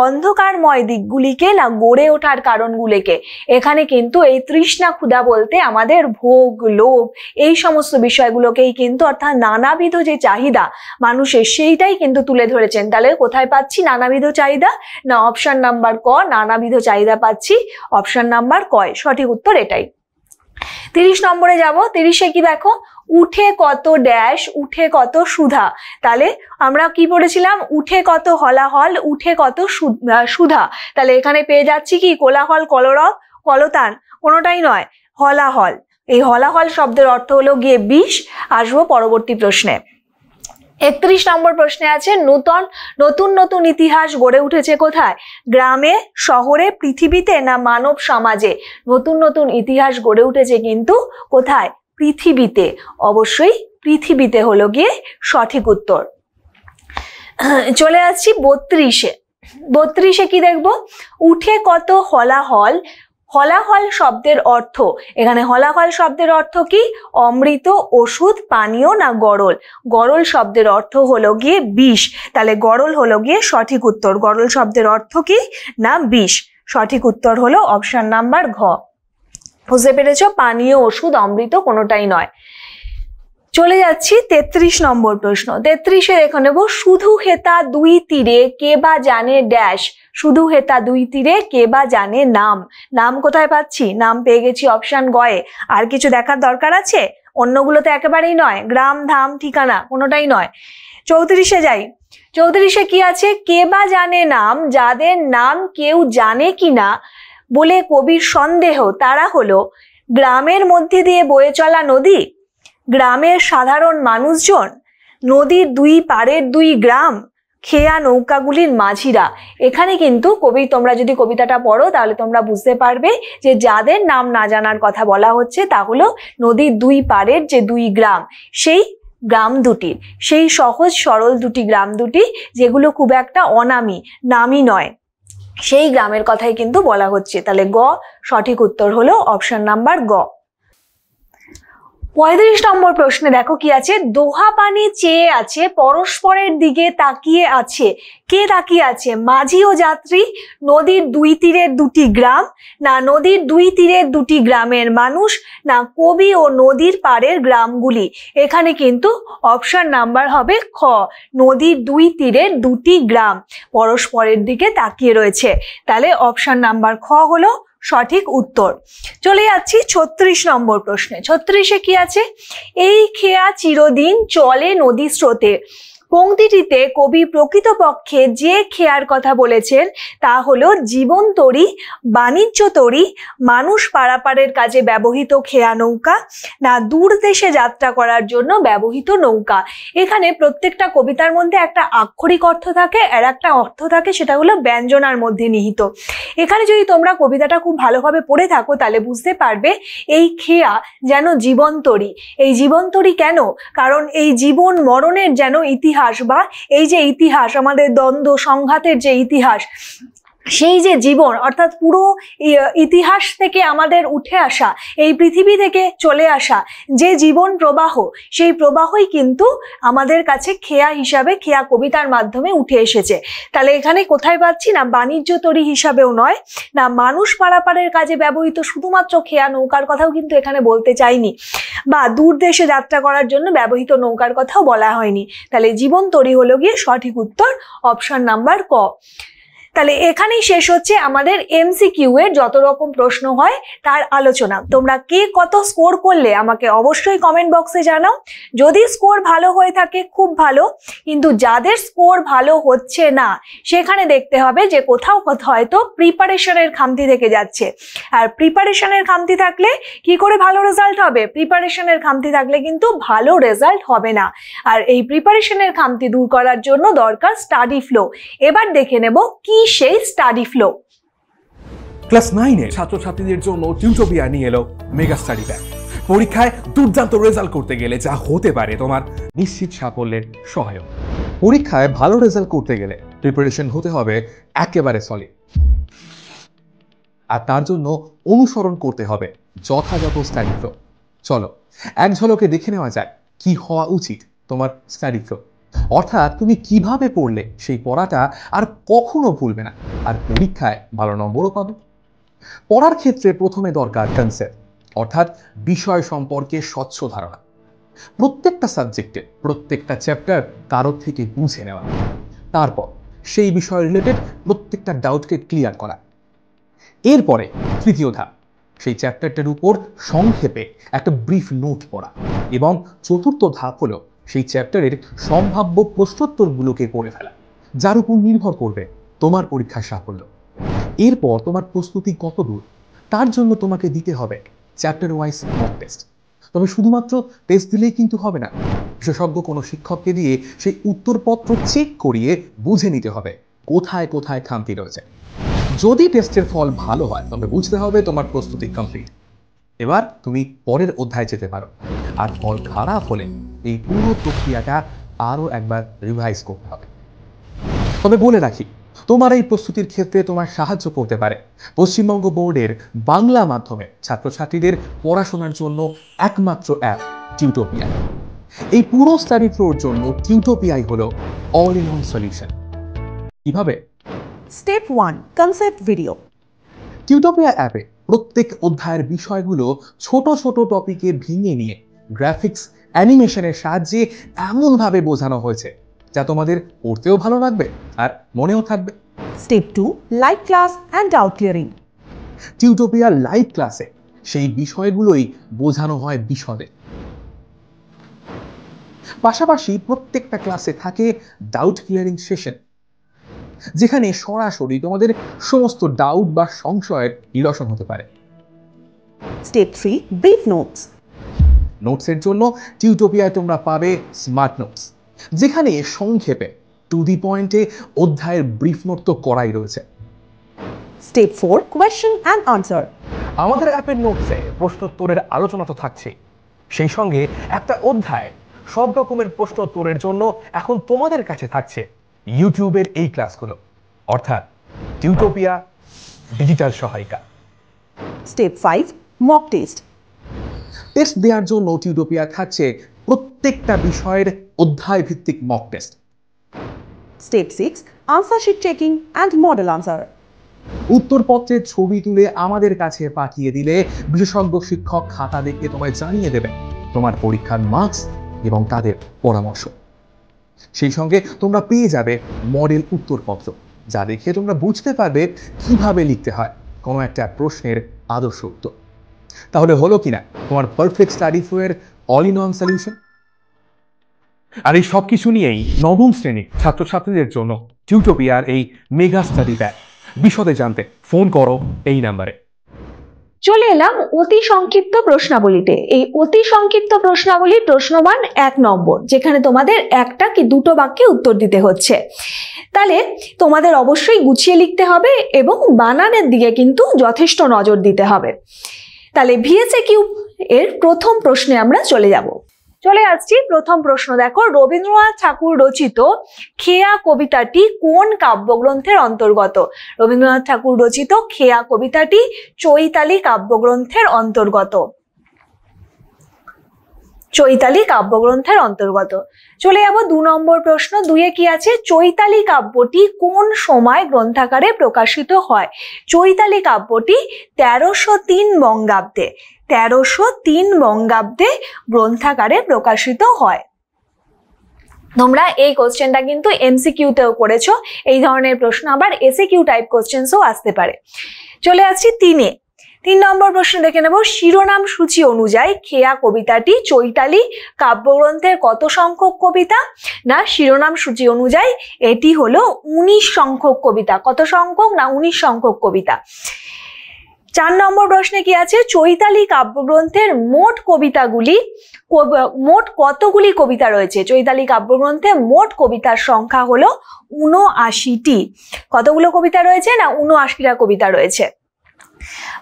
অন্ধকারময় দিকগুলিকে না গড়ে ওঠার কারণগুলিকে? এখানে কিন্তু এই তৃষ্ণা ক্ষুধা বলতে আমাদের ভোগ, লোভ, এই সমস্ত বিষয়গুলোকেই কিন্তু, অর্থাৎ নানাবিধ যে চাহিদা মানুষের, সেইটাই কিন্তু তুলে ধরেছেন। তাহলে কোথায় পাচ্ছি নানাবিধ চাহিদা? না অপশন নাম্বার ক, নানাবিধ চাহিদা পাচ্ছি, অপশন নাম্বার কয়, সঠিক উত্তর এটাই। 30 নম্বরে যাব। 30-এ কি দেখো, উঠে কত ড্যাশ, উঠে কত সুধা? তাহলে আমরা কি পড়েছিলাম? উঠে কত হলাহল, উঠে কত সুধা। তাহলে এখানে পেয়ে যাচ্ছি কি কোলাহল, কলরব, কলতান, কোনোটাই নয়, হলাহল। এই হলাহল শব্দের অর্থ হলো গিয়ে বিষ। আসবো পরবর্তী প্রশ্নে। 31 নম্বর প্রশ্নে আছে, নতুন নতুন ইতিহাস গড়ে উঠেছে কোথায়? গ্রামে, শহরে, পৃথিবীতে না মানব সমাজে? নতুন নতুন ইতিহাস গড়ে উঠেছে কিন্তু কোথায়? পৃথিবীতে। অবশ্যই পৃথিবীতে হলো গিয়ে সঠিক উত্তর। চলে আসছি 32-এ। 32-এ কি দেখবো, উঠে কত হলাহল, হলাহল শব্দের অর্থ, এখানে হলাহল শব্দের অর্থ কি? অমৃত, ওষুধ, পানীয় না গরল? গরল শব্দের অর্থ হলো গিয়ে বিষ, তাহলে গরল হলো গিয়ে সঠিক উত্তর। গরল শব্দের অর্থ কি? না বিষ। সঠিক উত্তর হলো অপশন নাম্বার ঘ। বুঝতে পেরেছো? পানীয়, ওষুধ, অমৃত কোনোটাই নয়। চলে যাচ্ছি 33 নম্বর প্রশ্ন। 33-এ দেখে নেব, শুধু হেতা দুই তীরে কে বা জানে ড্যাশ। শুধু হেতা দুই তীরে কে বা জানে নাম। নাম কোথায় পাচ্ছি? নাম পেয়ে গেছি অপশন গয়ে। আর কিছু দেখার দরকার আছে? অন্যগুলো তো একেবারেই নয়, গ্রাম, ধাম, ঠিকানা কোনোটাই নয়। 34-এ যাই। 34-এ কি আছে? কে বা জানে নাম, যাদের নাম কেউ জানে কিনা বলে কবির সন্দেহ, তারা হলো গ্রামের মধ্যে দিয়ে বয়ে চলা নদী, গ্রামের সাধারণ মানুষজন, নদীর দুই পারের দুই গ্রাম, খেয়া নৌকাগুলির মাঝিরা। এখানে কিন্তু কবি, তোমরা যদি কবিতাটা পড়ো তাহলে তোমরা বুঝতে পারবে যে যাদের নাম না জানার কথা বলা হচ্ছে তা হলো নদীর দুই পারের যে দুই গ্রাম, সেই গ্রাম দুটির, সেই সহজ সরল দুটি গ্রাম দুটি, যেগুলো খুব একটা অনামী, নামী নয়, সেই গ্রামের কথাই কিন্তু বলা হচ্ছে। তাহলে গ সঠিক উত্তর হলো অপশন নাম্বার গ। 35 নম্বর প্রশ্নে দেখো কি আছে? দোহা পানি চেয়ে আছে, পরস্পরের দিকে তাকিয়ে আছে। কে তাকিয়ে আছে? মাঝি ও যাত্রী, নদীর দুই তীরের দুটি গ্রাম, না নদীর দুই তীরের দুটি গ্রামের মানুষ, না কবি ও নদীর পাড়ের গ্রামগুলি? এখানে কিন্তু অপশন নাম্বার হবে খ, নদীর দুই তীরের দুটি গ্রাম পরস্পরের দিকে তাকিয়ে রয়েছে। তাহলে অপশন নাম্বার খ হলো সঠিক উত্তর। চলে যাচ্ছি 36 নম্বর প্রশ্নে। 36-এ কি আছে? এই খেয়া চিরদিন চলে নদী স্রোতে। পংক্তিটিতে কবি প্রকৃতপক্ষে যে খেয়ার কথা বলেছেন তা হলো জীবন তরী, বাণিজ্য তরী, মানুষ পারাপারের কাজে ব্যবহৃত খেয়া নৌকা, না দূর দেশে যাত্রা করার জন্য ব্যবহৃত নৌকা। এখানে প্রত্যেকটা কবিতার মধ্যে একটা আক্ষরিক অর্থ থাকে আর একটা অর্থ থাকে, সেটা হলো ব্যঞ্জনার মধ্যে নিহিত। এখানে যদি তোমরা কবিতাটা খুব ভালোভাবে পড়ে থাকো তাহলে বুঝতে পারবে এই খেয়া যেন জীবন্তরী। এই জীবন্তরী কেন? কারণ এই জীবন মরণের যেন ইতিহাস, বা এই যে ইতিহাস, আমাদের দ্বন্দ্ব সংঘাতের যে ইতিহাস, সেই যে জীবন, অর্থাৎ পুরো ইতিহাস থেকে আমাদের উঠে আসা, এই পৃথিবী থেকে চলে আসা যে জীবন প্রবাহ, সেই প্রবাহই কিন্তু আমাদের কাছে খেয়া হিসাবে, খেয়া কবিতার মাধ্যমে উঠে এসেছে। তাহলে এখানে কোথায় পাচ্ছি? না বাণিজ্য তরী হিসাবেও নয়, না মানুষ পারাপারের কাজে ব্যবহৃত শুধুমাত্র খেয়া নৌকার কথাও কিন্তু এখানে বলতে চাইনি, বা দূর দেশে যাত্রা করার জন্য ব্যবহৃত নৌকার কথাও বলা হয়নি। তাহলে জীবন তরী হলো গিয়ে সঠিক উত্তর, অপশন নাম্বার ক। তাহলে এখানেই শেষ হচ্ছে আমাদের এমসিকিউ এর যত রকম প্রশ্ন হয় তার আলোচনা। তোমরা কে কত স্কোর করলে আমাকে অবশ্যই কমেন্ট বক্সে জানাও। যদি স্কোর ভালো হয়ে থাকে খুব ভালো, কিন্তু যাদের স্কোর ভালো হচ্ছে না সেখানে দেখতে হবে যে কোথাও কোথাও হয়তো প্রিপারেশনের খামতি থেকে যাচ্ছে। আর প্রিপারেশনের খামতি থাকলে কি করে ভালো রেজাল্ট হবে? প্রিপারেশনের খামতি থাকলে কিন্তু ভালো রেজাল্ট হবে না। আর এই প্রিপারেশনের খামতি দূর করার জন্য দরকার স্টাডি ফ্লো। এবার দেখে নেব কি সেই স্টাডি ফ্লো। ক্লাস 9-এর ছাত্রছাত্রীদের জন্য টিউটোপিয়া নিয়ে এলো মেগা স্টাডি প্যাক। পরীক্ষায় দুর্দান্ত রেজাল্ট করতে গেলে যা হতে পারে তোমার নিশ্চিত সাফল্যের সহায়ক। পরীক্ষায় ভালো রেজাল্ট করতে গেলে প্রিপারেশন হতে হবে একেবারে সলিড, আর তার জন্য অনুসরণ করতে হবে যথাযথ স্টাডি ফ্লো। চলো এক ঝলকে দেখে নেওয়া যায় কি হওয়া উচিত তোমার স্টাডি ফ্লো, অর্থাৎ তুমি কিভাবে পড়লে সেই পড়াটা আর কখনো ভুলবে না, আর পরীক্ষায় ভালো নম্বরও পাবে। পড়ার ক্ষেত্রে প্রথমে দরকার কনসেপ্ট, অর্থাৎ বিষয় সম্পর্কে স্বচ্ছ ধারণা। প্রত্যেকটা সাবজেক্টে প্রত্যেকটা চ্যাপ্টার কারোর থেকে বুঝে নেওয়া, তারপর সেই বিষয় রিলেটেড প্রত্যেকটা ডাউটকে ক্লিয়ার করা। এরপরে তৃতীয় ধাপ, সেই চ্যাপ্টারটার উপর সংক্ষেপে একটা ব্রিফ নোট পড়া, এবং চতুর্থ ধাপ হলো সেই চ্যাপ্টারের সম্ভাব্য প্রশ্নোত্তরগুলোকে করে ফেলা, যার উপর নির্ভর করবে তোমার পরীক্ষার সাফল্য। এরপর তোমার প্রস্তুতি কত দূর তার জন্য তোমাকে দিতে হবে চ্যাপ্টার ওয়াইজ মক টেস্ট। তবে শুধুমাত্র টেস্ট দিলেই কিন্তু হবে না, বিশেষজ্ঞ কোনো শিক্ষককে দিয়ে সেই উত্তরপত্র চেক করিয়ে বুঝে নিতে হবে কোথায় কোথায় খামতি রয়েছে। যদি টেস্টের ফল ভালো হয় তবে বুঝতে হবে তোমার প্রস্তুতি কমপ্লিট। এবার তুমি পরের অধ্যায়ে যেতে পারো, আর ফল খারাপ হলে এই পুরো প্রক্রিয়াটা আরও একবার রিভাইজ করতে হবে। তবে বলে রাখি, তোমার এই প্রস্তুতির ক্ষেত্রে তোমার সাহায্য করতে পারে পশ্চিমবঙ্গ বোর্ডের বাংলা মাধ্যমে ছাত্রছাত্রীদের পড়াশোনার জন্য একমাত্র অ্যাপ টিউটোপিয়া। এই পুরো স্টাডি ফ্লোর জন্য টিউটোপিয়াই হলো অল ইন ওয়ান সলিউশন। কিভাবে? Step 1 concept video. টিউটোপিয়া অ্যাপে প্রত্যেক অধ্যায়ের বিষয়গুলো ছোট ছোট টপিকে ভেঙে নিয়ে গ্রাফিক্স অ্যানিমেশনের সাহায্যে এমনভাবে বোঝানো হয়েছে যা তোমাদের পড়তেও ভালো লাগবে আর মনেও থাকবে। Step 2 live class and doubt clearing. টিউটোপিয়ার লাইভ ক্লাসে সেই বিষয়গুলোই বোঝানো হয় বিশদে। পাশাপাশি প্রত্যেকটা ক্লাসে থাকে ডাউট ক্লিয়ারিং সেশন, যেখানে সরাসরি তোমাদের সমস্ত ডাউট বা সংশয়ের নিরসন হতে পারে। Step 3 brief notes. নোটসের জন্য টিউটোপিয়ায় তোমরা পাবে স্মার্ট নোটস, যেখানে সংক্ষেপে টু দি পয়েন্টে অধ্যায়ের ব্রিফ নোট তো করাই রয়েছে। Step 4 question and answer. আমাদের অ্যাপের নোটসে প্রশ্নোত্তরের আলোচনা তো থাকছেই, সেই সঙ্গে একটা অধ্যায় সব রকমের প্রশ্নোত্তরের জন্য এখন তোমাদের কাছে থাকছে ইউটিউবের এই ক্লাসগুলো, অর্থাৎ টিউটোপিয়া ডিজিটাল সহায়িকা। Step 5 mock test. টেস্ট দেওয়ার জন্য টিউটোপিয়া থাকছে প্রত্যেকটা বিষয়ের অধ্যায় ভিত্তিক mock test. Step 6 answer sheet checking and model answer. উত্তরপত্রের ছবি তুলে আমাদের কাছে পাঠিয়ে দিলে বিশেষজ্ঞ শিক্ষক খাতা দেখে তোমায় জানিয়ে দেবে তোমার পরীক্ষার মার্কস এবং তাদের পরামর্শ। সেই সঙ্গে তোমরা পেয়ে যাবে মডেল উত্তরপত্র, যা দেখে তোমরা বুঝতে পারবে কিভাবে লিখতে হয় কোনো একটা প্রশ্নের আদর্শ উত্তর। তাহলে হলো কিনা তোমার পারফেক্ট স্টাডি ফ্লোয়ের অল ইন ওয়ান সলিউশন। আর এই সব কিছু নিয়েই নবম শ্রেণীর ছাত্রছাত্রীদের জন্য টিউটোপিয়ার এই মেগা স্টাডি প্যাক। বিশদে জানতে ফোন করো এই নাম্বারে। চলে এলাম অতি সংক্ষিপ্ত প্রশ্নাবলীতে। এই অতি সংক্ষিপ্ত প্রশ্নাবলী প্রশ্নমান 1 নম্বর, যেখানে তোমাদের একটা কি দুটো বাক্যে উত্তর দিতে হচ্ছে। তাহলে তোমাদের অবশ্যই গুছিয়ে লিখতে হবে এবং বানানের দিকে কিন্তু যথেষ্ট নজর দিতে হবে। তাহলে ভিএসএকিউ এর প্রথম প্রশ্নে আমরা চলে আসছি। প্রথম প্রশ্ন দেখো, রবীন্দ্রনাথ ঠাকুর রচিত খেয়া কবিতাটি কোন কাব্যগ্রন্থের অন্তর্গত? রবীন্দ্রনাথ ঠাকুর রচিত খেয়া কবিতাটি চৈতালি কাব্যগ্রন্থের অন্তর্গত। চৈতালি কাব্যগ্রন্থের অন্তর্গত। চলে যাব 2 নম্বর প্রশ্ন। 2-এ কি আছে? চৈতালি কাব্যটি কোন সময় গ্রন্থাকারে প্রকাশিত হয়? চৈতালি কাব্যটি 1303 বঙ্গাব্দে 1303 বঙ্গাব্দে গ্রন্থাকারে প্রকাশিত হয়। তোমরা এই কোশ্চেনটা কিন্তু এমসিকিউতেও করেছো। এই ধরনের প্রশ্ন আবার এসএকিউ টাইপ কোশ্চেনসও আসতে পারে। চলে আসছি 3-এ। 3 নম্বর প্রশ্ন দেখে নেব। শিরোনাম সূচি অনুযায়ী খেয়া কবিতাটি চৈতালি কাব্যগ্রন্থের কত সংখ্যক কবিতা? না, শিরোনাম সূচি অনুযায়ী এটি হলো 19 সংখ্যক কবিতা। কত সংখ্যক? না 19 সংখ্যক কবিতা। 4 নম্বর প্রশ্নে কি আছে? চৈতালি কাব্যগ্রন্থের মোট কতগুলি কবিতা রয়েছে? চৈতালি কাব্যগ্রন্থে মোট কবিতার সংখ্যা হলো 79টি। কতগুলো কবিতা রয়েছে? না 79টা কবিতা রয়েছে।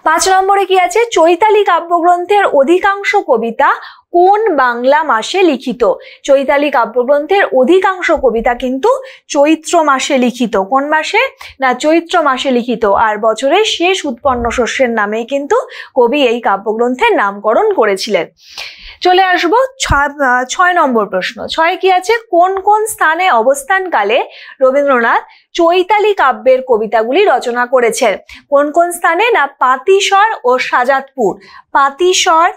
5 নম্বরে কি আছে? চৈতালি কাব্যগ্রন্থের অধিকাংশ কবিতা কোন বাংলা মাসে লিখিত? চৈতালি কাব্যগ্রন্থের অধিকাংশ কবিতা কিন্তু চৈত্র মাসে লিখিত। কোন মাসে? না চৈত্র মাসে লিখিত। আর বছরের শেষ উৎপন্ন শস্যের নামেই কিন্তু কবি এই কাব্যগ্রন্থের নামকরণ করেছিলেন। চলে আসবো 6 নম্বর প্রশ্ন। 6-এ কি আছে? কোন কোন স্থানে অবস্থানকালে রবীন্দ্রনাথ চৈতালি কাব্যের কবিতাগুলি রচনা করেছেন? কোন কোন স্থানে? না পাতিসর ও শাজাতপুর। পাতিসর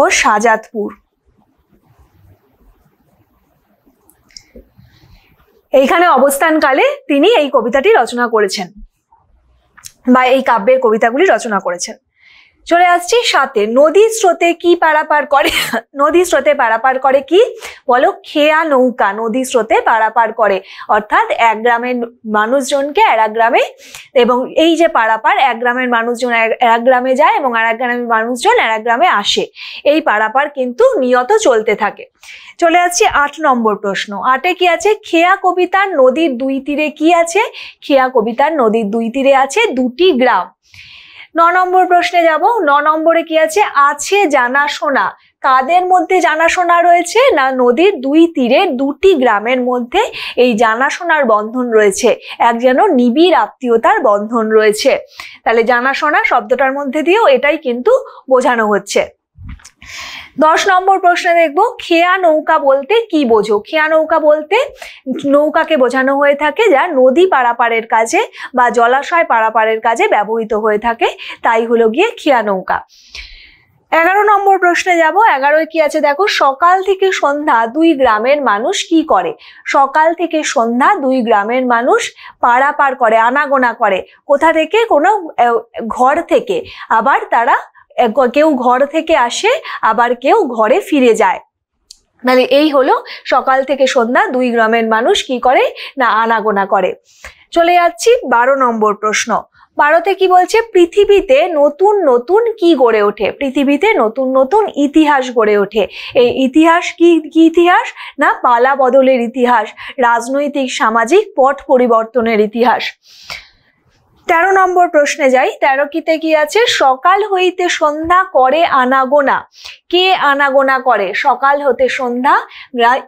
ও শাজাতপুর। এইখানে অবস্থানকালে তিনি এই কবিতাটি রচনা করেছেন বা এই কাব্যের কবিতাগুলি রচনা করেছেন। চলে আসছি 7-এ। নদী স্রোতে কি পারাপার করে? নদী স্রোতে পারাপার করে কি? বলো, খেয়া নৌকা নদী স্রোতে পারাপার করে। অর্থাৎ এক গ্রামের মানুষজনকে আর এক গ্রামে, এবং এই যে পারাপার, এক গ্রামের মানুষজন এক গ্রামে যায় এবং আর এক গ্রামের মানুষজন আর এক গ্রামে আসে। এই পারাপার কিন্তু নিয়ত চলতে থাকে। চলে আসছি 8 নম্বর প্রশ্ন। 8-এ কি আছে? খেয়া কবিতার নদীর 2 তীরে কি আছে? খেয়া কবিতার নদীর 2 তীরে আছে 2টি গ্রাম। 9 নম্বর প্রশ্নে যাব। 9 নম্বরে কি আছে? আছে জানা শোনা কাদের মধ্যে জানাশোনা রয়েছে? না নদীর দুই তীরে দুটি গ্রামের মধ্যে এই জানাশোনার বন্ধন রয়েছে, এক যেন নিবিড় আত্মীয়তার বন্ধন রয়েছে। তাহলে জানাশোনা শব্দটার মধ্যে দিয়েও এটাই কিন্তু বোঝানো হচ্ছে। 10 নম্বর প্রশ্নে দেখবো খেয়া নৌকা বলতে কি বোঝো? খেয়া নৌকা বলতে নৌকাকে বোঝানো হয়ে থাকে যা নদী পারাপারের কাজে বা জলাশয় পারাপারের কাজে ব্যবহৃত হয়ে থাকে, তাই হলো গিয়ে খেয়া নৌকা। 11 নম্বর প্রশ্নে যাব। 11 কি আছে দেখো, সকাল থেকে সন্ধ্যা দুই গ্রামের মানুষ কি করে? সকাল থেকে সন্ধ্যা দুই গ্রামের মানুষ পারাপার করে, আনাগোনা করে। কোথা থেকে? কোনো ঘর থেকে। আবার তারা কেউ ঘর থেকে আসে, আবার কেউ ঘরে ফিরে যায়। তাহলে এই হলো সকাল থেকে সন্ধ্যা দুই গ্রামের মানুষ কি করে? না আনাগোনা করে। চলে যাচ্ছি 12 নম্বর প্রশ্ন। 12তে কি বলছে? পৃথিবীতে নতুন নতুন কি গড়ে ওঠে? পৃথিবীতে নতুন নতুন ইতিহাস গড়ে ওঠে। এই ইতিহাস কি ইতিহাস? না পালা বদলের ইতিহাস, রাজনৈতিক সামাজিক পট পরিবর্তনের ইতিহাস। 13 নম্বর প্রশ্নে যাই। 13 কিতে কি আছে? সকাল হইতে সন্ধ্যা করে আনাগোনা। কে আনাগোনা করে? সকাল হতে সন্ধ্যা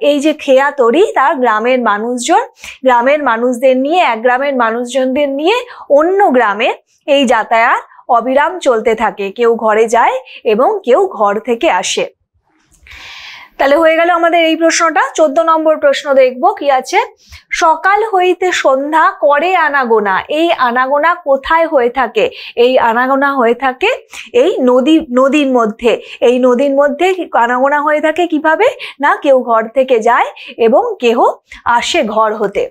এই যে খেয়া তরি তার গ্রামের মানুষজন, গ্রামের মানুষদের নিয়ে, এক গ্রামের মানুষজনদের নিয়ে অন্য গ্রামে এই যাতায়াত অবিরাম চলতে থাকে। কেউ ঘরে যায় এবং কেউ ঘর থেকে আসে। তাহলে হয়ে গেল আমাদের এই প্রশ্নটা। 14 নম্বর প্রশ্ন দেখব কি আছে? সকাল হইতে সন্ধ্যা করে আনাগোনা। এই আনাগোনা কোথায় হয়ে থাকে? এই আনাগোনা হয়ে থাকে এই নদীর মধ্যে। এই নদীর মধ্যে আনাগোনা হয়ে থাকে কিভাবে? না কেউ ঘর থেকে যায় এবং কেউ আসে ঘর হতে।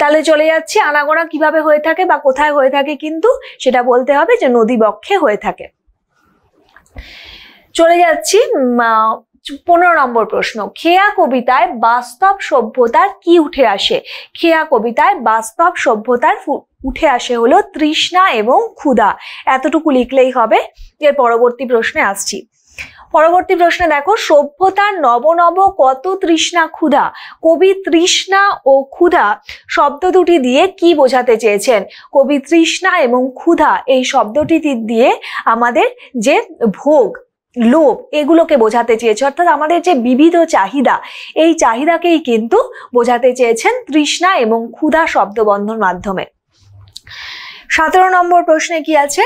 তাহলে চলে যাচ্ছে আনাগোনা কিভাবে হয়ে থাকে বা কোথায় হয়ে থাকে, কিন্তু সেটা বলতে হবে যে নদী বক্ষে হয়ে থাকে। চলে যাচ্ছি 15 নম্বর প্রশ্ন। খেয়া কবিতায় বাস্তব সভ্যতার কি উঠে আসে? খেয়া কবিতায় বাস্তব সভ্যতার উঠে আসে হলো তৃষ্ণা এবং ক্ষুধা। এতটুকু লিখলেই হবে। এর পরবর্তী প্রশ্নে আসছি। পরবর্তী প্রশ্নে দেখো, সভ্যতার নব নব কত তৃষ্ণা ক্ষুধা। কবি তৃষ্ণা ও ক্ষুধা শব্দ দুটি দিয়ে কি বোঝাতে চেয়েছেন? কবি তৃষ্ণা এবং ক্ষুধা এই শব্দটি দিয়ে আমাদের যে ভোগ, লোভ, এগুলোকে বোঝাতে চেয়েছে। অর্থাৎ আমাদের যে বিবিধ চাহিদা, এই চাহিদাকেই কিন্তু বোঝাতে চেয়েছেন তৃষ্ণা এবং ক্ষুধা শব্দবন্ধন মাধ্যমে। 17 নম্বর প্রশ্নে কি আছে?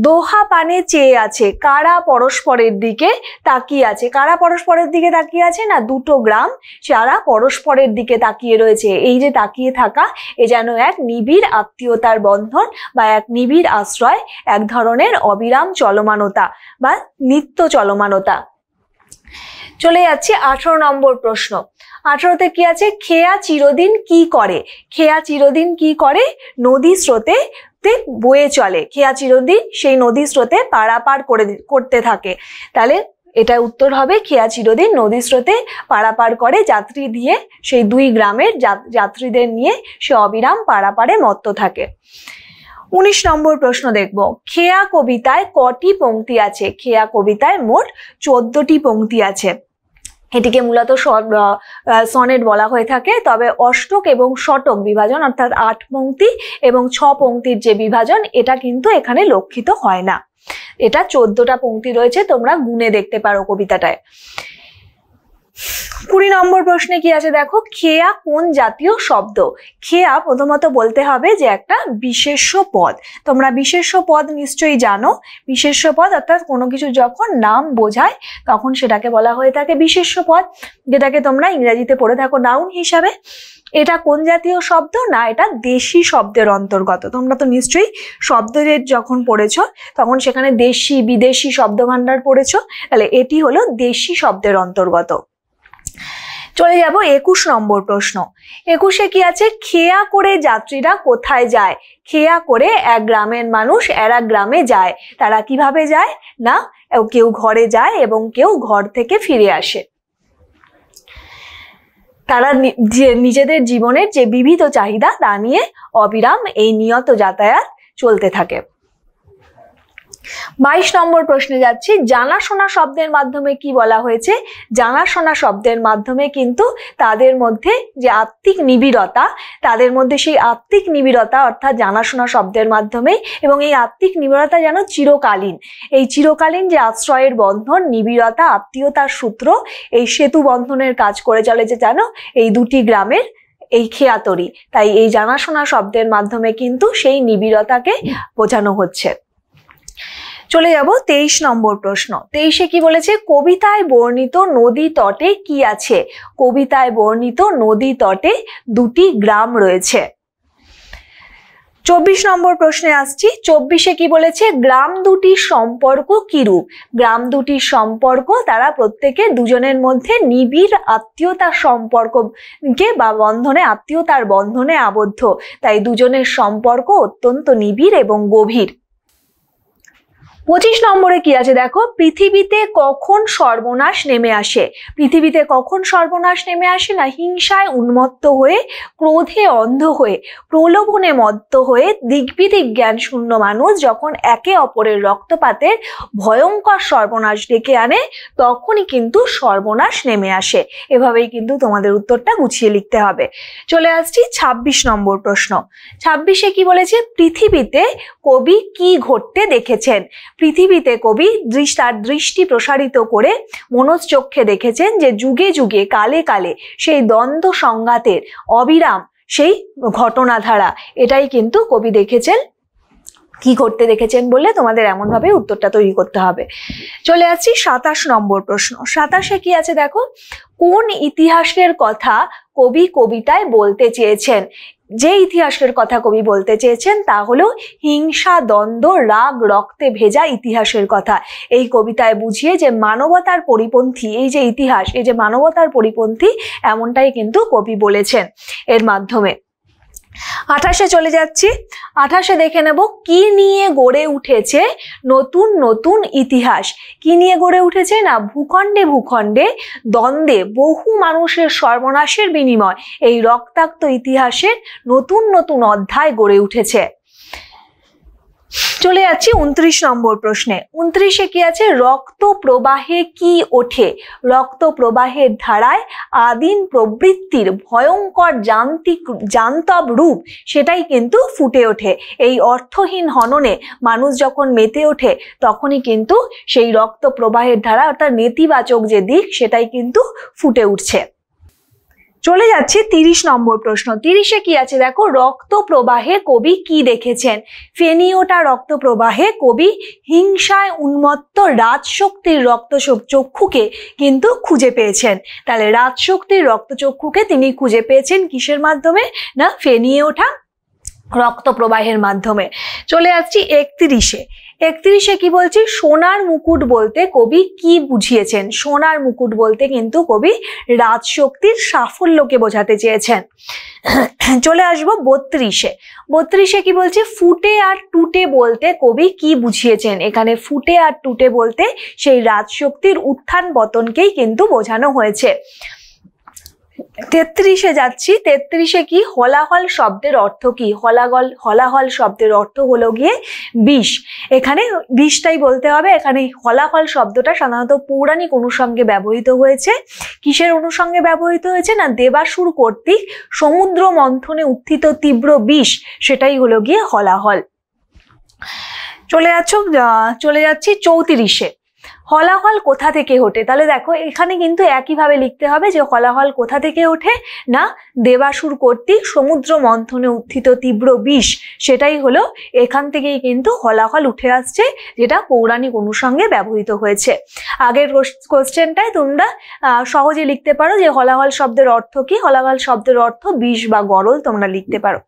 দোহা পানে চেয়ে আছে, কারা পরস্পরের দিকে তাকিয়ে আছে? কারা পরস্পরের দিকে তাকিয়ে আছে? না দুটো গ্রাম যারা পরস্পরের দিকে তাকিয়ে রয়েছে। এই যে তাকিয়ে থাকা, এ যেন এক নিবিড় আত্মীয়তার বন্ধন বা এক নিবিড় আশ্রয়, এক ধরনের অবিরাম চলমানতা বা নিত্য চলমানতা। চলে যাচ্ছে 18 নম্বর প্রশ্ন। 18তে কি আছে? খেয়া চিরদিন কি করে? খেয়া চিরদিন কি করে? নদী স্রোতে বয়ে চলে। খেয়া চিরদিন সেই নদী স্রোতে পারাপার করতে থাকে। তাহলে এটা উত্তর হবে খেয়া চিরদিন নদী স্রোতে পারাপার করে যাত্রী দিয়ে, সেই দুই গ্রামের যাত্রীদের নিয়ে সে অবিরাম পারাপারে মত্ত থাকে। 19 নম্বর প্রশ্ন দেখব। খেয়া কবিতায় কটি পংক্তি আছে? খেয়া কবিতায় মোট 14টি পংক্তি আছে। এটিকে মূলত সনেট বলা হয়ে থাকে, তবে অষ্টক এবং শতক বিভাজন অর্থাৎ 8 পংক্তি এবং 6 পংক্তির যে বিভাজন, এটা কিন্তু এখানে লক্ষিত হয় না। এটা 14টা পংক্তি রয়েছে, তোমরা গুণে দেখতে পারো কবিতাটায়। 20 নম্বর প্রশ্নে কি আছে দেখো, খেয়া কোন জাতীয় শব্দ? খেয়া প্রথমত বলতে হবে যে একটা বিশেষ্য পদ। তোমরা বিশেষ্য পদ নিশ্চয়ই জানো। বিশেষ্য পদ অর্থাৎ কোনো কিছু যখন নাম বোঝায় তখন সেটাকে বলা হয়ে থাকে বিশেষ্য পদ, যেটাকে তোমরা ইংরেজিতে পড়ে থাকো নাউন হিসাবে। এটা কোন জাতীয় শব্দ? না এটা দেশি শব্দের অন্তর্গত। তোমরা তো নিশ্চয়ই শব্দের যখন পড়েছো তখন সেখানে দেশি বিদেশি শব্দ ভান্ডার পড়েছো, তাহলে এটি হলো দেশি শব্দের অন্তর্গত। চলে যাব 21 নম্বর প্রশ্ন। 21-এ কি আছে? খেয়া করে যাত্রীরা কোথায় যায়? খেয়া করে এক গ্রামের মানুষ আর এক গ্রামে যায়। তারা কিভাবে যায়? না কেউ ঘরে যায় এবং কেউ ঘর থেকে ফিরে আসে। তারা নিজেদের জীবনের যে বিবিধ চাহিদা তা নিয়ে অবিরাম এই নিয়ত যাতায়াত চলতে থাকে। 22 নম্বর প্রশ্নে যাচ্ছি। জানাশোনা শব্দের মাধ্যমে কি বলা হয়েছে? জানাশোনা শব্দের মাধ্যমে কিন্তু তাদের মধ্যে যে আত্মিক নিবিড়তা, তাদের মধ্যে সেই আত্মিক নিবিড়তা অর্থাৎ জানাশোনা শব্দের মাধ্যমে, এবং এই আত্মিক নিবিড়তা যেন চিরকালীন, এই চিরকালীন যে আশ্রয়ের বন্ধন, নিবিড়তা, আত্মীয়তার সূত্র, এই সেতু বন্ধনের কাজ করে চলেছে যেন এই দুটি গ্রামের এই খেয়াতরি। তাই এই জানাশোনা শব্দের মাধ্যমে কিন্তু সেই নিবিড়তাকে বোঝানো হচ্ছে। চলে যাব 23 নম্বর প্রশ্ন। 23-এ কি বলেছে? কবিতায় বর্ণিত নদী তটে কি আছে? কবিতায় বর্ণিত নদী তটে দুটি গ্রাম রয়েছে। 24 নম্বর প্রশ্নে আসছি। 24-এ কি বলেছে? গ্রাম দুটির সম্পর্ক কিরূপ? গ্রাম দুটির সম্পর্ক, তারা প্রত্যেকে দুজনের মধ্যে নিবিড় আত্মীয়তার সম্পর্ককে বা বন্ধনে, আত্মীয়তার বন্ধনে আবদ্ধ, তাই দুজনের সম্পর্ক অত্যন্ত নিবিড় এবং গভীর। 25 নম্বরে কি আছে দেখো? পৃথিবীতে কখন সর্বনাশ নেমে আসে? পৃথিবীতে কখন সর্বনাশ নেমে আসে? না হিংসায় উন্মত্ত হয়ে, ক্রোধে অন্ধ হয়ে, প্রলোভনে মত্ত হয়ে দিগ্বিদিক জ্ঞান শূন্য মানুষ যখন একে অপরের রক্তপাতের ভয়ঙ্কর সর্বনাশ ডেকে আনে, তখনই কিন্তু সর্বনাশ নেমে আসে। এভাবেই কিন্তু তোমাদের উত্তরটা গুছিয়ে লিখতে হবে। চলে আসছি 26 নম্বর প্রশ্ন। 26-এ কি বলেছে? পৃথিবীতে কবি কি ঘটতে দেখেছেন? পৃথিবীতে কবি তার দৃষ্টি প্রসারিত করে মনশ্চক্ষে দেখেছেন যে যুগে যুগে, কালে কালে সেই দ্বন্দ্ব সংঘাতের অবিরাম সেই ঘটনাধারা, এটাই কিন্তু কবি দেখেছেন। কি করতে দেখেছেন বলে তোমাদের এমন ভাবে উত্তরটা তৈরি করতে হবে। চলে আসছি 27 নম্বর প্রশ্ন। 27-এ কি আছে দেখো? কোন ইতিহাসের কথা কবি কবিতায় বলতে চেয়েছেন? যে ইতিহাসের কথা কবি বলতে চেয়েছেন তা হলো হিংসা, দ্বন্দ্ব, রাগ, রক্তে ভেজা ইতিহাসের কথা। এই কবিতায় বুঝিয়ে যে মানবতার পরিপন্থী এই যে ইতিহাস, এই যে মানবতার পরিপন্থী, এমনটাই কিন্তু কবি বলেছেন এর মাধ্যমে। 28-এ চলে যাচ্ছি। 28-এ দেখে নেব কি নিয়ে গড়ে উঠেছে নতুন নতুন ইতিহাস। কি নিয়ে গড়ে উঠেছে? না ভূখণ্ডে ভূখণ্ডে দ্বন্দ্বে বহু মানুষের সর্বনাশের বিনিময় এই রক্তাক্ত ইতিহাসের নতুন নতুন অধ্যায় গড়ে উঠেছে। চলে যাচ্ছি 29 নম্বর প্রশ্নে। 29-এ কি আছে? রক্ত প্রবাহে কি ওঠে? রক্ত প্রবাহের ধারায় আদিম প্রবৃত্তির ভয়ঙ্কর জান্তব রূপ, সেটাই কিন্তু ফুটে ওঠে। এই অর্থহীন হননে মানুষ যখন মেতে ওঠে, তখনই কিন্তু সেই রক্ত প্রবাহের ধারা অর্থাৎ নেতিবাচক যে দিক, সেটাই কিন্তু ফুটে উঠছে। চলে যাচ্ছি 30 নম্বর প্রশ্ন। 30-এ কি আছে দেখো? রক্ত প্রবাহে কবি কি দেখেছেন? ফেনি ওঠা রক্ত প্রবাহে কবি হিংসায় উন্মত্ত রাজশক্তির রক্তচক্ষুকে কিন্তু খুঁজে পেয়েছেন। তাহলে রাজশক্তির রক্তচক্ষুকে তিনি খুঁজে পেয়েছেন কিসের মাধ্যমে? না ফেনিয়ে ওঠা রক্ত প্রবাহের মাধ্যমে। চলে আসছি 31-এ। 31-এ কি বলছি? সোনার মুকুট বলতে কবি কি বুঝিয়েছেন? সোনার মুকুট বলতে কিন্তু কবি রাজশক্তির সাফল্যকে বোঝাতে চেয়েছেন। চলে আসবো 32-এ। 32-এ কি বলছে? ফুটে আর টুটে বলতে কবি কি বুঝিয়েছেন? এখানে ফুটে আর টুটে বলতে সেই রাজশক্তির উত্থান পতনকেই কিন্তু বোঝানো হয়েছে। 33-এ যাচ্ছি। 33-এ কি? হলাহল শব্দের অর্থ কি? হলাহল শব্দের অর্থ হলো গিয়ে বিষ। এখানে বিষটাই বলতে হবে। এখানে হলাহল শব্দটা সাধারণত পৌরাণিক অনুষঙ্গে ব্যবহৃত হয়েছে। কিসের অনুষঙ্গে ব্যবহৃত হয়েছে? না দেবাসুর কর্তৃক সমুদ্র মন্থনে উত্থিত তীব্র বিষ, সেটাই হলো গিয়ে হলাহল। চলে যাচ্ছি 34-এ। হলাহল কোথা থেকে ওঠে? তাহলে দেখো এখানে কিন্তু একইভাবে লিখতে হবে যে হলাহল কোথা থেকে ওঠে? না দেবাসুর কর্তৃক সমুদ্র মন্থনে উত্থিত তীব্র বিষ, সেটাই হলো এখান থেকেই কিন্তু হলাহল উঠে আসছে, যেটা পৌরাণিক অনুষঙ্গে ব্যবহৃত হয়েছে। আগের কোশ্চেনটায় তোমরা সহজে লিখতে পারো যে হলাহল শব্দের অর্থ কি? হলাহল শব্দের অর্থ বিষ বা গরল তোমরা লিখতে পারো।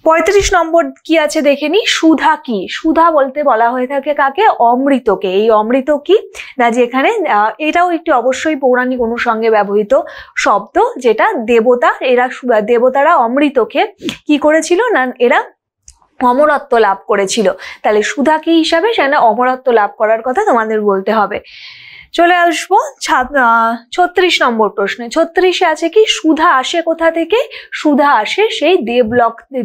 35 নম্বর কি আছে দেখে নি। সুধা কি? সুধা বলতে বলা হয়ে থাকে কাকে? অমৃতকে। এই অমৃত কি? না যেখানে এটাও একটি অবশ্যই পৌরাণিক অনুষঙ্গে ব্যবহৃত শব্দ, যেটা দেবতারা অমৃতকে কি করেছিল? না এরা অমরত্ব লাভ করেছিল। তাহলে সুধা কি হিসাবে? সেখানে অমরত্ব লাভ করার কথা তোমাদের বলতে হবে। চলে আসবো 36 নম্বর প্রশ্নে। 36-এ আছে কি, সুধা আসে কোথা থেকে? সুধা আসে সেই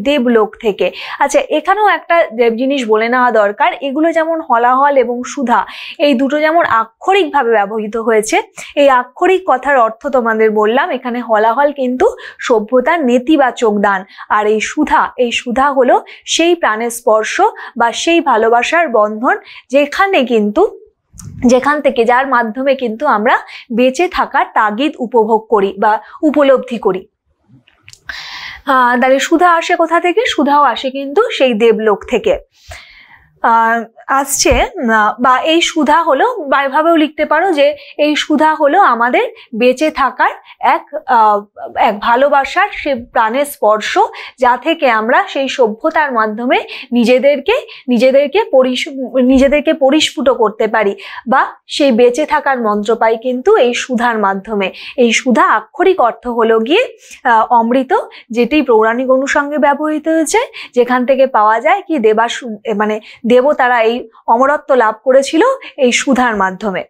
দেবলোক থেকে। আচ্ছা, এখানেও একটা জিনিস বলে নেওয়া দরকার, এগুলো যেমন হলাহল এবং সুধা এই দুটো যেমন আক্ষরিকভাবে ব্যবহৃত হয়েছে, এই আক্ষরিক কথার অর্থ তোমাদের বললাম। এখানে হলাহল কিন্তু সভ্যতার নেতিবাচক দান, আর এই সুধা হলো সেই প্রাণের স্পর্শ বা সেই ভালোবাসার বন্ধন যেখান থেকে যার মাধ্যমে কিন্তু আমরা বেঁচে থাকার তাগিদ উপভোগ করি বা উপলব্ধি করি। তাহলে সুধা আসে কোথা থেকে? সুধাও আসে কিন্তু সেই দেবলোক থেকে আসছে। বা এই সুধা হলো, বা এভাবেও লিখতে পারো যে এই সুধা হলো আমাদের বেঁচে থাকার এক ভালোবাসার সে প্রাণের স্পর্শ, যা থেকে আমরা সেই সভ্যতার মাধ্যমে নিজেদেরকে পরিস্ফুট করতে পারি বা সেই বেঁচে থাকার মন্ত্র পাই কিন্তু এই সুধার মাধ্যমে। এই সুধা আক্ষরিক অর্থ হলো গিয়ে অমৃত, যেটি পৌরাণিক অনুষঙ্গে ব্যবহৃত হয়েছে, যেখান থেকে পাওয়া যায় কি দেবতারা এই অমরত্ব লাভ করেছিল এই সুধার মাধ্যমে।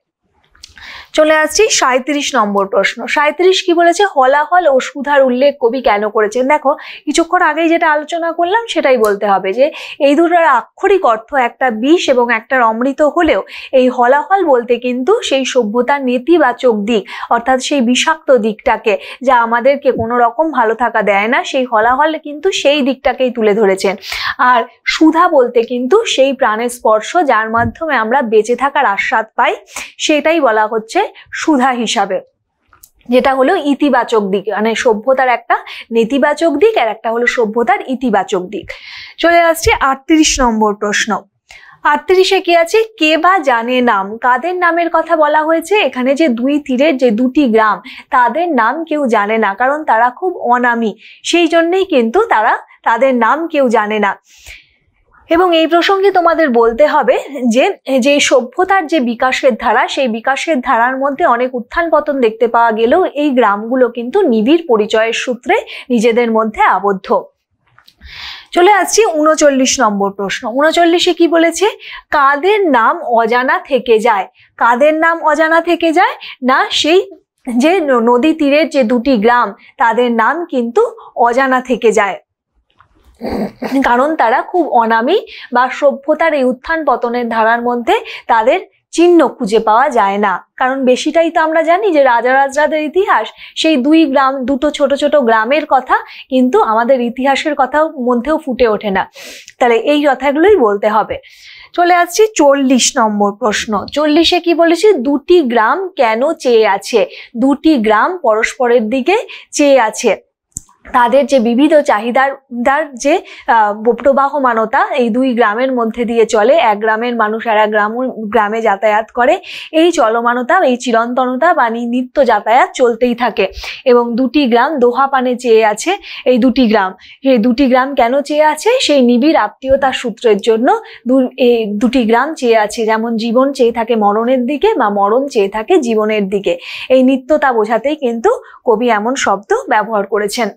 চলে আসছি 37 নম্বর প্রশ্ন। 37 কি বলেছে? হলাহল ও সুধার উল্লেখ কবি কেন করেছেন? দেখো, কিছুক্ষণ আগেই যেটা আলোচনা করলাম সেটাই বলতে হবে, যে এই দুটোর আক্ষরিক অর্থ একটা বিষ এবং একটা অমৃত হলেও এই হলাহল বলতে কিন্তু সেই সভ্যতার নেতিবাচক দিক, অর্থাৎ সেই বিষাক্ত দিকটাকে, যা আমাদেরকে কোনো রকম ভালো থাকা দেয় না, সেই হলাহল কিন্তু সেই দিকটাকেই তুলে ধরেছেন। আর সুধা বলতে কিন্তু সেই প্রাণের স্পর্শ, যার মাধ্যমে আমরা বেঁচে থাকার আস্বাদ পাই, সেটাই বলা হচ্ছে সুধা হিসাবে, যেটা হলো ইতিবাচক দিক, মানে সভ্যতার একটা নেতিবাচক দিক আর একটা হলো সভ্যতার ইতিবাচক দিক। চলে আসছে 38 নম্বর প্রশ্ন। 38-এ কি আছে? কে বা জানে নাম। কাদের নামের কথা বলা হয়েছে? এখানে যে দুই তীরের যে দুটি গ্রাম, তাদের নাম কেউ জানে না, কারণ তারা খুব অনামী, সেই জন্যই কিন্তু তাদের নাম কেউ জানে না। এবং এই প্রসঙ্গে তোমাদের বলতে হবে যে সভ্যতার যে বিকাশের ধারা, সেই বিকাশের ধারার মধ্যে অনেক উত্থান পতন দেখতে পাওয়া গেলেও এই গ্রামগুলো কিন্তু নিবিড় পরিচয়ের সূত্রে নিজেদের মধ্যে আবদ্ধ। চলে আসছি 39 নম্বর প্রশ্ন। 39-এ কি বলেছে? কাদের নাম অজানা থেকে যায়। কাদের নাম অজানা থেকে যায়? না, সেই যে নদী তীরের যে দুটি গ্রাম, তাদের নাম কিন্তু অজানা থেকে যায়, কারণ তারা খুব অনামী বা সভ্যতার এই উত্থান পতনের ধারার মধ্যে তাদের চিহ্ন খুঁজে পাওয়া যায় না। কারণ বেশিটাই তো আমরা জানি যে রাজাদের ইতিহাস, সেই দুটো ছোট ছোট গ্রামের কথা কিন্তু আমাদের ইতিহাসের কথা মধ্যেও ফুটে ওঠে না। তাহলে এই কথাগুলোই বলতে হবে। চলে আসছি 40 নম্বর প্রশ্ন। 40-এ কি বলেছি? দুটি গ্রাম কেন চেয়ে আছে। দুটি গ্রাম পরস্পরের দিকে চেয়ে আছে, তাদের যে বিবিধ চাহিদার যে প্রবাহমানতা এই দুই গ্রামের মধ্যে দিয়ে চলে, এক গ্রামের মানুষ আর এক গ্রামে যাতায়াত করে, এই চলমানতা, এই চিরন্তনতা বা নিত্য যাতায়াত চলতেই থাকে। এবং দুটি গ্রাম দোহাপানে চেয়ে আছে। এই দুটি গ্রাম কেন চেয়ে আছে? সেই নিবিড় আত্মীয়তার সূত্রের জন্য এই দুটি গ্রাম চেয়ে আছে। যেমন জীবন চেয়ে থাকে মরণের দিকে বা মরণ চেয়ে থাকে জীবনের দিকে, এই নিত্যতা বোঝাতেই কিন্তু কবি এমন শব্দ ব্যবহার করেছেন।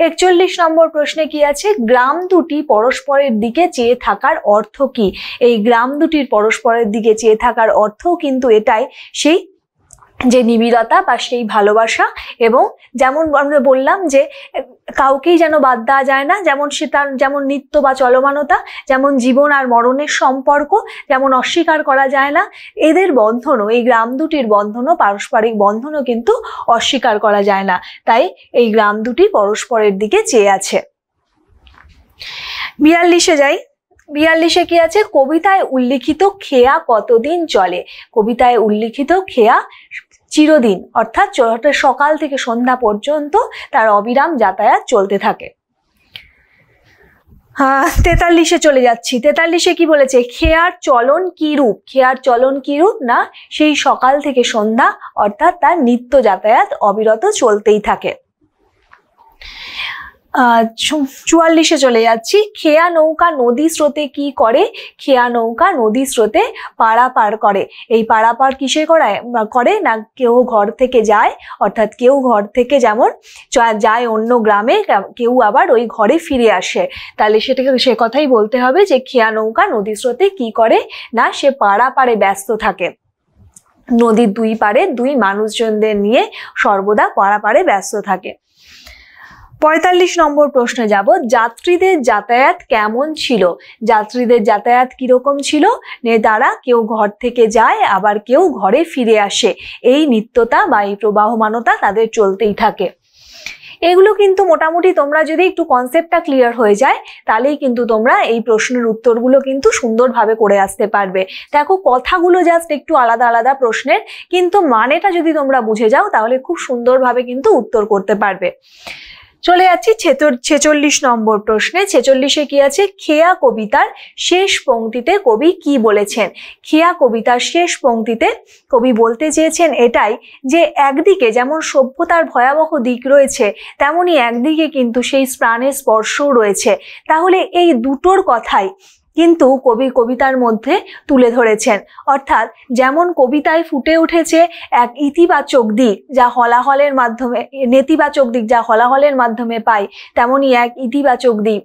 41 নম্বর প্রশ্নে কি আছে? গ্রাম দুটি পরস্পরের দিকে চেয়ে থাকার অর্থ কি? এই গ্রাম দুটির পরস্পরের দিকে চেয়ে থাকার অর্থও কিন্তু এটাই, সেই যে নিবিড়তা বা সেই ভালোবাসা। এবং যেমন আমরা বললাম যে কাউকেই যেন বাদ দেওয়া যায় না, যেমন নিত্য বা চলমানতা, যেমন জীবন আর মরণের সম্পর্ক যেমন অস্বীকার করা যায় না, এদের বন্ধনও, এই গ্রাম দুটির বন্ধনও, পারস্পরিক বন্ধনও কিন্তু অস্বীকার করা যায় না। তাই এই গ্রাম দুটি পরস্পরের দিকে চেয়ে আছে। 42-এ যাই। 42-এ কি আছে? কবিতায় উল্লিখিত খেয়া কতদিন চলে। কবিতায় উল্লিখিত খেয়া চিরদিন, অর্থাৎ সকাল থেকে সন্ধ্যা পর্যন্ত তার অবিরাম যাতায়াত চলতে থাকে। 43-এ চলে যাচ্ছি। 43-এ কি বলেছে? খেয়ার চলন কি রূপ। খেয়ার চলন কি রূপ? না, সেই সকাল থেকে সন্ধ্যা, অর্থাৎ তার নিত্য যাতায়াত অবিরত চলতেই থাকে। 44-এ চলে যাচ্ছি। খেয়া নৌকা নদী স্রোতে কি করে? খেয়া নৌকা নদী স্রোতে পারাপার করে। এই পারাপার কিসে করে? না, কেউ ঘর থেকে যায়, অর্থাৎ কেউ ঘর থেকে যেমন যায় অন্য গ্রামে, কেউ আবার ওই ঘরে ফিরে আসে। তাহলে সে কথাই বলতে হবে যে খেয়া নৌকা নদী স্রোতে কি করে? না, সে পারাপারে ব্যস্ত থাকে। নদীর দুই পারে দুই মানুষজনদের নিয়ে সর্বদা পারাপারে ব্যস্ত থাকে। 45 নম্বর প্রশ্নে যাব, যাত্রীদের যাতায়াত কেমন ছিল? যাত্রীদের যাতায়াত কিরকম ছিল? তারা কেউ ঘর থেকে যায়, আবার কেউ ঘরে ফিরে আসে। এই নিত্যতা বা এই প্রবাহমানতা তাদের চলতেই থাকে। এগুলো কিন্তু মোটামুটি তোমরা যদি একটু কনসেপ্টটা ক্লিয়ার হয়ে যায় তাহলেই কিন্তু তোমরা এই প্রশ্নের উত্তরগুলো কিন্তু সুন্দরভাবে করে আসতে পারবে। দেখো কথাগুলো জাস্ট একটু আলাদা আলাদা প্রশ্নের, কিন্তু মানেটা যদি তোমরা বুঝে যাও তাহলে খুব সুন্দরভাবে কিন্তু উত্তর করতে পারবে। চলে যাচ্ছি 46 নম্বর প্রশ্নে। 46-এ কি আছে? খেয়া কবিতার শেষ পংক্তিতে কবি কি বলেছেন? খেয়া কবিতার শেষ পংক্তিতে কবি বলতে চেয়েছেন এটাই যে একদিকে যেমন সভ্যতার ভয়াবহ দিক রয়েছে তেমনি একদিকে কিন্তু সেই প্রাণের স্পর্শও রয়েছে। তাহলে এই দুটোর কথাই কিন্তু কবি কবিতার মধ্যে তুলে ধরেছেন। অর্থাৎ যেমন কবিতায় ফুটে উঠেছে এক ইতিবাচক দিক যা হলাহলের মাধ্যমে, নেতিবাচক দিক যা হলাহলের মাধ্যমে পাই, তেমনি এক ইতিবাচক দিক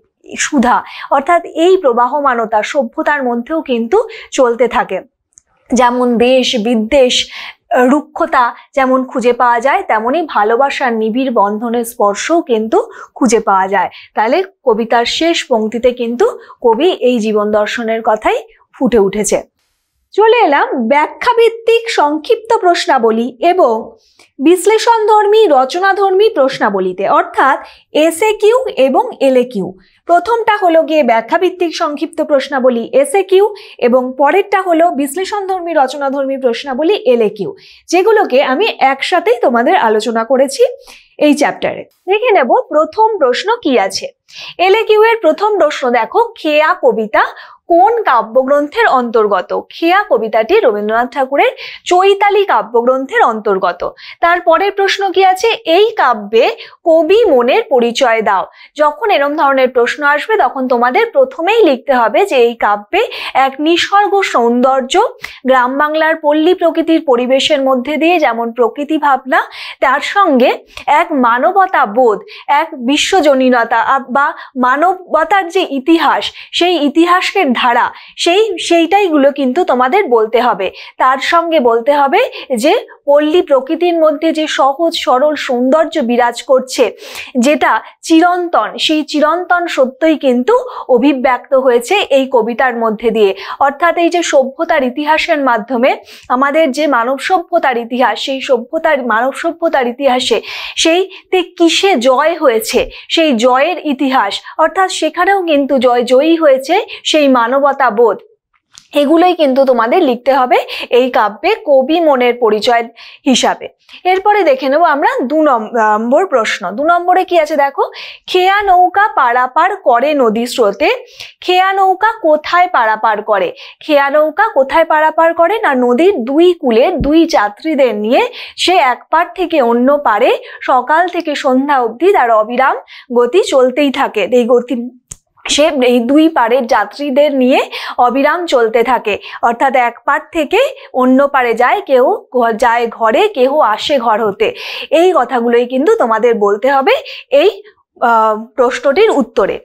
সুধা, অর্থাৎ এই প্রবাহমানতা সভ্যতার মধ্যেও কিন্তু চলতে থাকে। যেমন দেশ বিদ্বেষ রুক্ষতা যেমন খুঁজে পাওয়া যায়, তেমনি ভালোবাসার নিবিড় বন্ধনের স্পর্শও কিন্তু খুঁজে পাওয়া যায়। তাহলে কবিতার শেষ পংক্তিতে কিন্তু কবি এই জীবন দর্শনের কথাই ফুটে উঠেছে। চলে এলাম ব্যাখ্যাভিত্তিক সংক্ষিপ্ত প্রশ্নাবলী এবং বিশ্লেষণধর্মী রচনাধর্মী প্রশ্নাবলীতে, অর্থাৎ SAQ এবং LAQ। প্রথমটা হলো গিয়ে ব্যাখ্যাভিত্তিক সংক্ষিপ্ত প্রশ্নাবলী SAQ এবং পরেরটা হলো বিশ্লেষণধর্মী রচনাধর্মী প্রশ্নাবলী LAQ, যেগুলোকে আমি একসাথেই তোমাদের আলোচনা করেছি এই চ্যাপ্টারে। দেখে নেব প্রথম প্রশ্ন কি আছে। LAQ এর প্রথম প্রশ্ন দেখো, খেয়া কবিতা কোন কাব্যগ্রন্থের অন্তর্গত? খেয়া কবিতাটি রবীন্দ্রনাথ ঠাকুরের চৈতালি কাব্যগ্রন্থের অন্তর্গত। তারপরের প্রশ্ন কি আছে? এই কাব্যে কবি মনের পরিচয় দাও। যখন এরম ধরনের প্রশ্ন আসবে তখন তোমাদের প্রথমেই লিখতে হবে যে এই কাব্যে এক নিসর্গ সৌন্দর্য, গ্রাম বাংলার পল্লী প্রকৃতির পরিবেশের মধ্যে দিয়ে যেমন প্রকৃতি ভাবনা, তার সঙ্গে এক মানবতা বোধ, এক বিশ্বজনীনতা বা মানবতার যে ইতিহাস, সেই ইতিহাসের ধারা, সেইটাইগুলো কিন্তু তোমাদের বলতে হবে। তার সঙ্গে বলতে হবে যে পল্লী প্রকৃতির মধ্যে যে সহজ সরল সৌন্দর্য বিরাজ করছে, যেটা চিরন্তন, সেই চিরন্তন সত্যই কিন্তু অভিব্যক্ত হয়েছে এই কবিতার মধ্যে দিয়ে। অর্থাৎ এই যে সভ্যতার ইতিহাসের মাধ্যমে আমাদের যে মানব সভ্যতার ইতিহাস, সেই মানব সভ্যতার ইতিহাসে সেইতে কিসে জয় হয়েছে, সেই জয়ের ইতিহাস, অর্থাৎ সেখানেও কিন্তু জয়ী হয়েছে সেই মানবতা বোধ। এগুলোই কিন্তু তোমাদের লিখতে হবে এই কাব্যে কবি মনের পরিচয় হিসাবে। এরপরে দেখে নেব আমরা 2 নম্বর প্রশ্ন। 2 নম্বরে কি আছে দেখো, খেয়া নৌকা পারাপার করে নদী স্রোতে। খেয়া নৌকা কোথায় পারাপার করে? খেয়া নৌকা কোথায় পারাপার করে না, নদীর দুই কূলে দুই যাত্রীদের নিয়ে সে এক পার থেকে অন্য পারে সকাল থেকে সন্ধ্যা অবধি তার অবিরাম গতি চলতেই থাকে। এই গতি সে এই দুই পারের যাত্রীদের নিয়ে অবিরাম চলতে থাকে। অর্থাৎ এক পার থেকে অন্য পারে যায়, কেউ যায় ঘরে, কেউ আসে ঘর হতে। এই কথাগুলোই কিন্তু তোমাদের বলতে হবে এই প্রশ্নটির উত্তরে।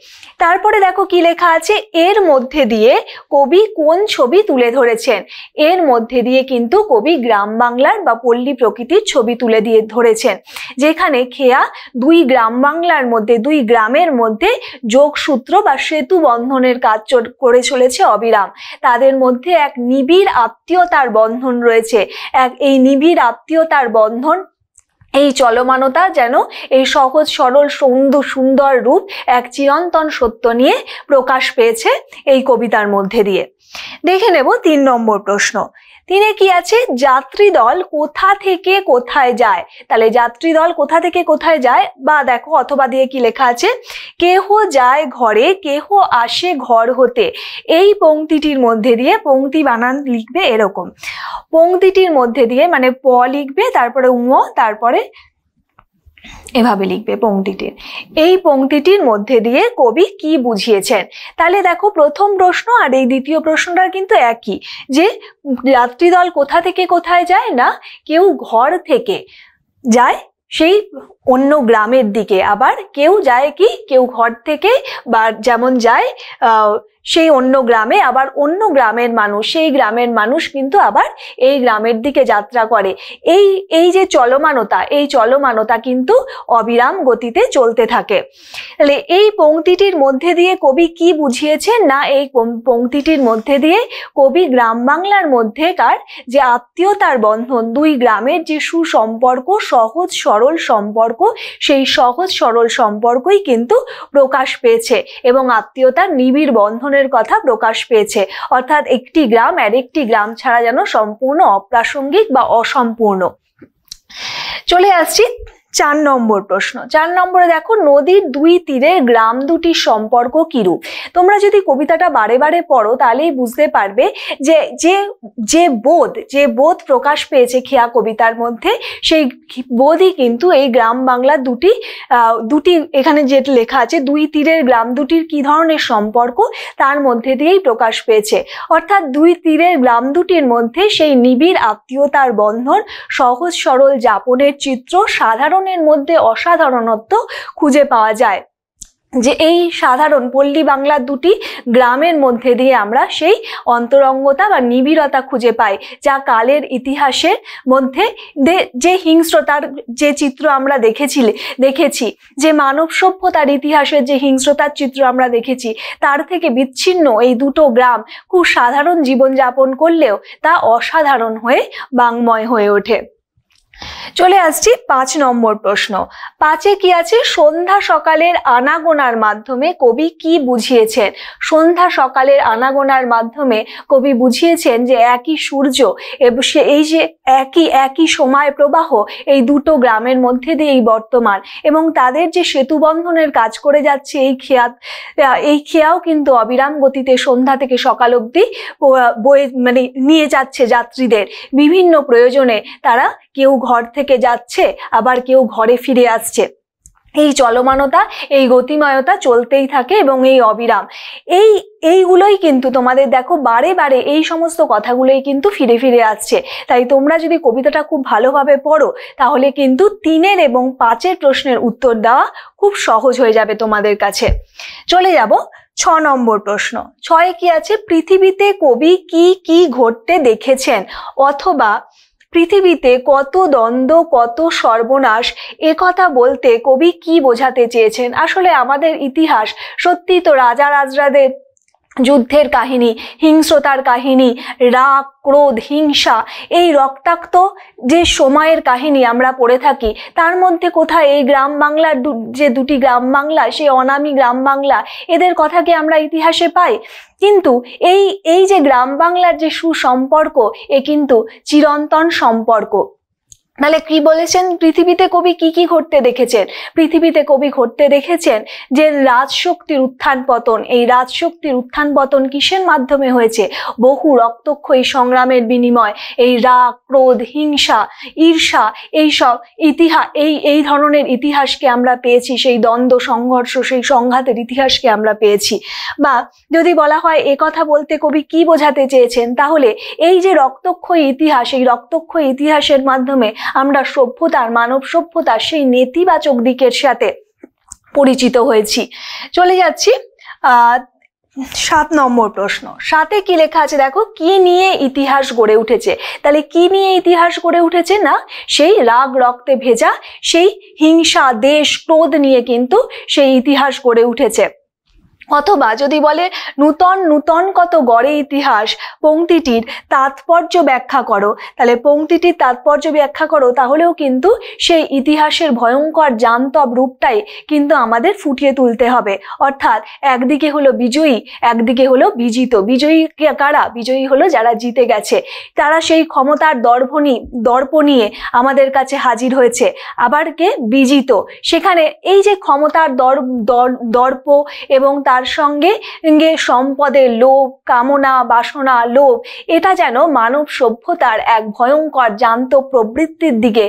তারপরে দেখো কি লেখা আছে, এর মধ্যে দিয়ে কবি কোন ছবি তুলে ধরেছেন? এর মধ্যে দিয়ে কিন্তু কবি গ্রাম বাংলার বা পল্লী প্রকৃতির ছবি তুলে ধরেছেন, যেখানে খেয়া দুই গ্রাম বাংলার মধ্যে, দুই গ্রামের মধ্যে যোগসূত্র বা সেতু বন্ধনের কাজ করে চলেছে অবিরাম। তাদের মধ্যে এক নিবিড় আত্মীয়তার বন্ধন রয়েছে। এই নিবিড় আত্মীয়তার বন্ধন, এই চলমানতা যেন এই সহজ সরল সুন্দর রূপ এক চিরন্তন সত্য নিয়ে প্রকাশ পেয়েছে এই কবিতার মধ্যে দিয়ে। দেখে নেব 3 নম্বর প্রশ্ন। 3-এ কি আছে, যাত্রী দল কোথা থেকে কোথায় যায়? তাহলে যাত্রী দল কোথা থেকে কোথায় যায়, বা দেখো অথবা দিয়ে কি লেখা আছে, কেহ যায় ঘরে, কেহ আসে ঘর হতে। এই পংক্তিটির মধ্যে দিয়ে পংক্তি বানান লিখবে এরকম, পংক্তিটির মধ্যে দিয়ে মানে প লিখবে, তারপরে উম, তারপরে এভাবে লিখবে পংক্তিটির। এই পংক্তিটির মধ্যে দিয়ে কবি কি বুঝিয়েছেন? তাহলে দেখো প্রথম প্রশ্ন আর এই দ্বিতীয় প্রশ্নটা কিন্তু একই, যে যাত্রীদল কোথা থেকে কোথায় যায় না, কেউ ঘর থেকে যায়, সেই অন্য গ্রামের দিকে, আবার কেউ যায় কি, কেউ ঘর থেকে বা যেমন যায় সেই অন্য গ্রামে, আবার অন্য গ্রামের মানুষ, সেই গ্রামের মানুষ কিন্তু আবার এই গ্রামের দিকে যাত্রা করে। এই যে চলমানতা, এই চলমানতা কিন্তু অবিরাম গতিতে চলতে থাকে। তাহলে এই পংক্তিটির মধ্যে দিয়ে কবি কি বুঝিয়েছেন না, এই পংক্তিটির মধ্যে দিয়ে কবি গ্রাম বাংলার মধ্যেকার যে আত্মীয়তার বন্ধন, দুই গ্রামের যে সুসম্পর্ক, সহজ সরল সম্পর্ক, সেই সহজ সরল সম্পর্কই কিন্তু প্রকাশ পেয়েছে এবং আত্মীয়তার নিবিড় বন্ধনের কথা প্রকাশ পেয়েছে। অর্থাৎ একটি গ্রাম আরেকটি গ্রাম ছাড়া যেন সম্পূর্ণ অপ্রাসঙ্গিক বা অসম্পূর্ণ। চলে আসছি 4 নম্বর প্রশ্ন। 4 নম্বরে দেখো, নদীর দুই তীরের গ্রাম দুটির সম্পর্ক কিরূপ। তোমরা যদি কবিতাটা বারে বারে পড়ো তাহলেই বুঝতে পারবে যে যে বোধ প্রকাশ পেয়েছে খেয়া কবিতার মধ্যে, সেই বোধই কিন্তু এই গ্রাম বাংলা দুটি এখানে যেটা লেখা আছে, দুই তীরের গ্রাম দুটির কি ধরনের সম্পর্ক তার মধ্যে দিয়েই প্রকাশ পেয়েছে। অর্থাৎ দুই তীরের গ্রাম দুটির মধ্যে সেই নিবিড় আত্মীয়তার বন্ধন, সহজ সরল যাপনের চিত্র, সাধারণের মধ্যে অসাধারণত্ব খুঁজে পাওয়া যায়। যে এই সাধারণ পল্লী বাংলার দুটি গ্রামের মধ্যে দিয়ে আমরা সেই অন্তরঙ্গতা বা নিবিড়তা খুঁজে পাই, যা কালের ইতিহাসের মধ্যে যে হিংস্রতার যে চিত্র আমরা দেখেছি, যে মানব সভ্যতার ইতিহাসের যে হিংস্রতার চিত্র আমরা দেখেছি, তার থেকে বিচ্ছিন্ন এই দুটো গ্রাম খুব সাধারণ জীবনযাপন করলেও তা অসাধারণ হয়ে বাংময় হয়ে ওঠে। চলে আসছি 5 নম্বর প্রশ্ন। 5-এ কি আছে, সন্ধ্যা সকালের আনাগোনার মাধ্যমে কবি কি বুঝিয়েছেন। সন্ধ্যা সকালের আনাগোনার মাধ্যমে কবি বুঝিয়েছেন যে একই সূর্য এবং এই যে একই সময় প্রবাহ এই দুটো গ্রামের মধ্যে দিয়েই বর্তমান, এবং তাদের যে সেতু বন্ধনের কাজ করে যাচ্ছে এই খেয়াও কিন্তু অবিরাম গতিতে সন্ধ্যা থেকে সকাল অবধি নিয়ে যাচ্ছে যাত্রীদের বিভিন্ন প্রয়োজনে। তারা কেউ ঘর থেকে যাচ্ছে, আবার কেউ ঘরে ফিরে আসছে। এই চলমানতা, এই গতিময়তা চলতেই থাকে এবং এই অবিরাম এইগুলোই কিন্তু তোমাদের দেখো বারে বারে এই সমস্ত কথাগুলোই কিন্তু ফিরে ফিরে আসছে। তাই তোমরা যদি কবিতাটা খুব ভালোভাবে পড়ো তাহলে কিন্তু 3 এবং 5 প্রশ্নের উত্তর দেওয়া খুব সহজ হয়ে যাবে তোমাদের কাছে। চলে যাব 6 নম্বর প্রশ্ন। 6-এ কি আছে, পৃথিবীতে কবি কি কি ঘটতে দেখেছেন, অথবা পৃথিবীতে কত দ্বন্দ্ব, কত সর্বনাশ, কথা বলতে কবি কি বোঝাতে চেয়েছেন। আসলে আমাদের ইতিহাস সত্যি তো রাজা রাজরাদের যুদ্ধের কাহিনী, হিংস্রতার কাহিনী, রাগ, ক্রোধ, হিংসা, এই রক্তাক্ত যে সময়ের কাহিনী আমরা পড়ে থাকি, তার মধ্যে কোথায় এই গ্রাম বাংলার যে দুটি গ্রাম বাংলা, সেই অনামী গ্রাম বাংলা, এদের কথা কি আমরা ইতিহাসে পাই? কিন্তু এই যে গ্রাম বাংলার যে সুসম্পর্ক, এ কিন্তু চিরন্তন সম্পর্ক। তাহলে কি বলেছেন, পৃথিবীতে কবি কি কি ঘটতে দেখেছেন। পৃথিবীতে কবি ঘটতে দেখেছেন যে রাজশক্তির উত্থান পতন। এই রাজশক্তির উত্থান পতন কিসের মাধ্যমে হয়েছে? বহু রক্তক্ষয়ী সংগ্রামের বিনিময়। এই রাগ, ক্রোধ, হিংসা, ঈর্ষা, এইসব এই ধরনের ইতিহাসকে আমরা পেয়েছি, সেই দ্বন্দ্ব, সংঘর্ষ, সেই সংঘাতের ইতিহাসকে আমরা পেয়েছি। বা যদি বলা হয় এ কথা বলতে কবি কি বোঝাতে চেয়েছেন, তাহলে এই যে রক্তক্ষয়ী ইতিহাস, এই রক্তক্ষয়ী ইতিহাসের মাধ্যমে আমরা সভ্যতার, মানব সভ্যতার সেই নেতিবাচক দিকের সাথে পরিচিত হয়েছি। চলে যাচ্ছি 7 নম্বর প্রশ্ন। 7-এ কি লেখা আছে দেখো, কি নিয়ে ইতিহাস গড়ে উঠেছে। তাহলে কি নিয়ে ইতিহাস গড়ে উঠেছে না, সেই রাগ রক্তে ভেজা সেই হিংসা, দেশ, ক্রোধ নিয়ে কিন্তু সেই ইতিহাস গড়ে উঠেছে। অথবা যদি বলে নূতন নূতন কত গড়ে ইতিহাস, পংক্তিটির তাৎপর্য ব্যাখ্যা করো। তাহলে পংক্তিটির তাৎপর্য ব্যাখ্যা করো, তাহলেও কিন্তু সেই ইতিহাসের ভয়ঙ্কর জান্তব রূপটাই কিন্তু আমাদের ফুটিয়ে তুলতে হবে। অর্থাৎ একদিকে হলো বিজয়ী, একদিকে হলো বিজিত। বিজয়ী কারা? বিজয়ী হলো যারা জিতে গেছে, তারা সেই ক্ষমতার দর্প নিয়ে আমাদের কাছে হাজির হয়েছে। আবার কে? বিজিত। সেখানে এই যে ক্ষমতার দর্প এবং তার সঙ্গে সম্পদের লোভ, কামনা, বাসনা, লোভ, এটা যেন মানব সভ্যতার এক ভয়ঙ্কর জান্ত প্রবৃত্তির দিকে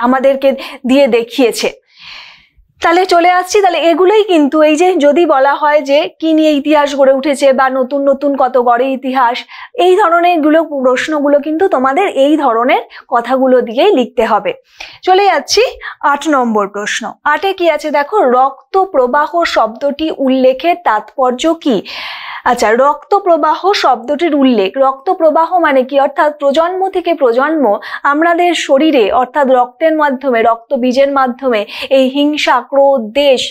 আমাদেরকে দিয়ে দেখিয়েছে। তাহলে চলে আসছি, তাহলে এগুলোই কিন্তু এই যে যদি বলা হয় যে কি নিয়ে ইতিহাস গড়ে উঠেছে বা নতুন নতুন কত গড়ে ইতিহাস, এই ধরনের প্রশ্নগুলো কিন্তু তোমাদের এই ধরনের কথাগুলো দিয়েই লিখতে হবে। চলে যাচ্ছি 8 নম্বর প্রশ্ন। 8-এ কি আছে দেখো, রক্ত প্রবাহ শব্দটি উল্লেখের তাৎপর্য কি? আচ্ছা, রক্ত প্রবাহ শব্দটির উল্লেখ, রক্ত প্রবাহ মানে কি, অর্থাৎ প্রজন্ম থেকে প্রজন্ম আমাদের শরীরে অর্থাৎ রক্তের মাধ্যমে, রক্ত বীজের মাধ্যমে এই হিংসা, ক্রোধ, দেশ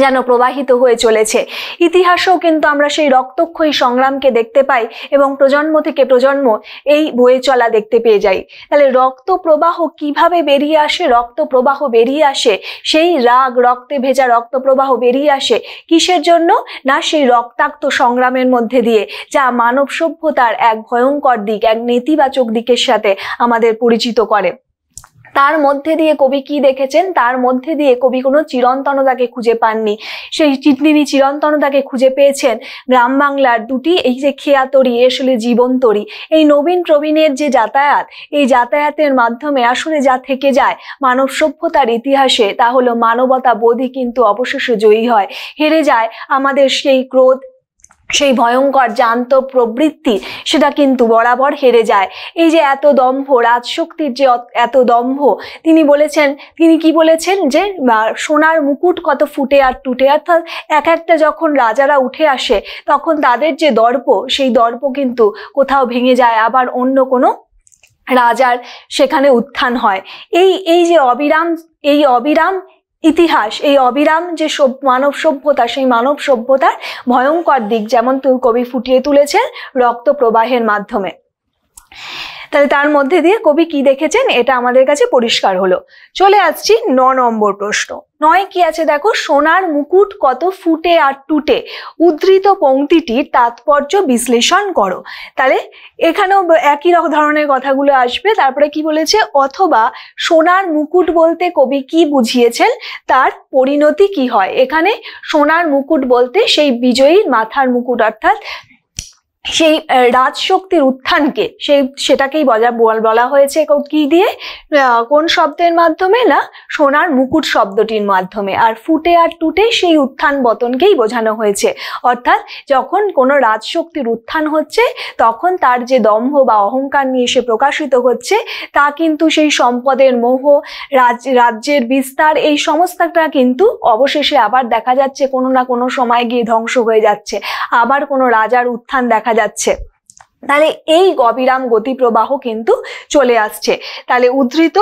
যেন প্রবাহিত হয়ে চলেছে। ইতিহাসেও কিন্তু আমরা সেই রক্তক্ষয়ী সংগ্রামকে দেখতে পাই এবং প্রজন্ম থেকে প্রজন্ম এই বয়ে চলা দেখতে পেয়ে যাই। তাহলে রক্ত প্রবাহ কিভাবে বেরিয়ে আসে? রক্ত প্রবাহ বেরিয়ে আসে সেই রাগ, রক্তে ভেজা রক্ত প্রবাহ বেরিয়ে আসে কিসের জন্য? না সেই রক্তাক্ত সংগ্রামের মধ্যে দিয়ে, যা মানব সভ্যতার এক ভয়ঙ্কর দিক, এক নেতিবাচক দিকের সাথে আমাদের পরিচিত করে। তার মধ্যে দিয়ে কবি কি দেখেছেন? তার মধ্যে দিয়ে কবি কোনো চিরন্তনতাকে খুঁজে পাননি। তিনি চিরন্তনতাকে খুঁজে পেয়েছেন গ্রাম বাংলার দুটি এই যে খেয়াতরি, আসলে জীবনতরি, এই নবীন প্রবীণের যে যাতায়াত, এই যাতায়াতের মাধ্যমে আসলে যা থেকে যায় মানব সভ্যতার ইতিহাসে, তা হলো মানবতা বোধই কিন্তু অবশেষে জয়ী হয়। হেরে যায় আমাদের সেই ক্রোধ, সেই ভয়ঙ্কর জান্ত প্রবৃত্তি, সেটা কিন্তু বরাবর হেরে যায়। এই যে এত দম্ভ, রাজশক্তির যে এত দম্ভ, তিনি কি বলেছেন যে সোনার মুকুট কত ফুটে আর টুটে, অর্থাৎ এক একটা যখন রাজারা উঠে আসে তখন তাদের যে দর্প, সেই দর্প কিন্তু কোথাও ভেঙে যায়, আবার অন্য কোনো রাজার সেখানে উত্থান হয়। এই যে অবিরাম ইতিহাস, এই অবিরাম যে মানব সভ্যতা, সেই মানব সভ্যতার ভয়ঙ্কর দিক যেমন কবি ফুটিয়ে তুলেছেন রক্ত প্রবাহের মাধ্যমে। তাহলে তার মধ্যে দিয়ে কবি কি দেখেছেন এটা আমাদের কাছে পরিষ্কার হলো। চলে আসছি 9 নম্বর প্রশ্ন। 9 কি আছে দেখো, সোনার মুকুট কত ফুটে আর টুটে, উদ্ধৃত পংক্তিটির তাৎপর্য বিশ্লেষণ করো। তাহলে এখানেও একই ধরনের কথাগুলো আসবে। তারপরে কি বলেছে, অথবা সোনার মুকুট বলতে কবি কি বুঝিয়েছেন, তার পরিণতি কি হয়। এখানে সোনার মুকুট বলতে সেই বিজয়ীর মাথার মুকুট, অর্থাৎ সেই রাজশক্তির উত্থানকে, সেটাকেই বলা হয়েছে কি দিয়ে, কোন শব্দের মাধ্যমে? না সোনার মুকুট শব্দটির মাধ্যমে। আর ফুটে আর টুটে সেই উত্থান পতনকেই বোঝানো হয়েছে। অর্থাৎ যখন কোনো রাজশক্তির উত্থান হচ্ছে তখন তার যে দম্ভ বা অহংকার নিয়ে সে প্রকাশিত হচ্ছে, তা কিন্তু সেই সম্পদের মোহ, রাজ্যের বিস্তার, এই সমস্তটা কিন্তু অবশেষে আবার দেখা যাচ্ছে কোনো না কোনো সময় গিয়ে ধ্বংস হয়ে যাচ্ছে, আবার কোনো রাজার উত্থান দেখা যাচ্ছে। তাহলে এই অবিরাম গতি প্রবাহ কিন্তু চলে আসছে। তাহলে উদ্ধৃত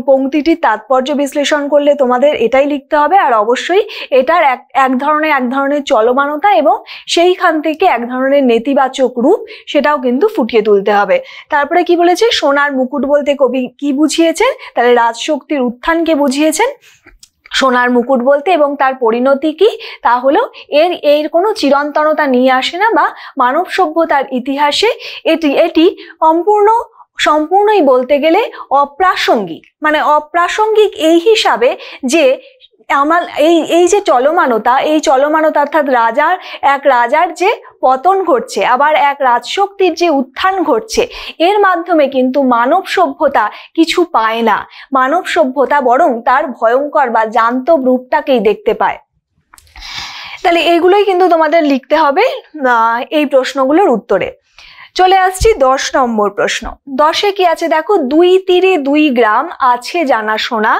পংক্তিটির তাৎপর্য বিশ্লেষণ করলে তোমাদের এটাই লিখতে হবে। আর অবশ্যই এটার এক ধরনের চলমানতা এবং সেইখান থেকে এক ধরনের নেতিবাচক রূপ, সেটাও কিন্তু ফুটিয়ে তুলতে হবে। তারপরে কি বলেছে, সোনার মুকুট বলতে কবি কি বুঝিয়েছেন? তাহলে রাজশক্তির উত্থানকে বুঝিয়েছেন সোনার মুকুট বলতে, এবং তার পরিণতি কি, তা হলো এর কোনো চিরন্তনতা নিয়ে আসে না, বা মানব সভ্যতার ইতিহাসে এটি সম্পূর্ণই বলতে গেলে অপ্রাসঙ্গিক। মানে অপ্রাসঙ্গিক এই হিসাবে যে এই যে চলমানতা, এই চলমানতা অর্থাৎ এক রাজার যে পতন ঘটছে, আবার এক রাজশক্তির যে উত্থান ঘটছে, এর মাধ্যমে কিন্তু মানব সভ্যতা কিছু পায় না। মানব সভ্যতা বরং তার ভয়ঙ্কর বা জান্তব রূপটাকেই দেখতে পায়। তাহলে এইগুলোই কিন্তু তোমাদের লিখতে হবে এই প্রশ্নগুলোর উত্তরে। চলে আসছি 10 নম্বর প্রশ্ন। 10-এ কি আছে দেখো, 2 তীরে 2 গ্রাম আছে জানাশোনা,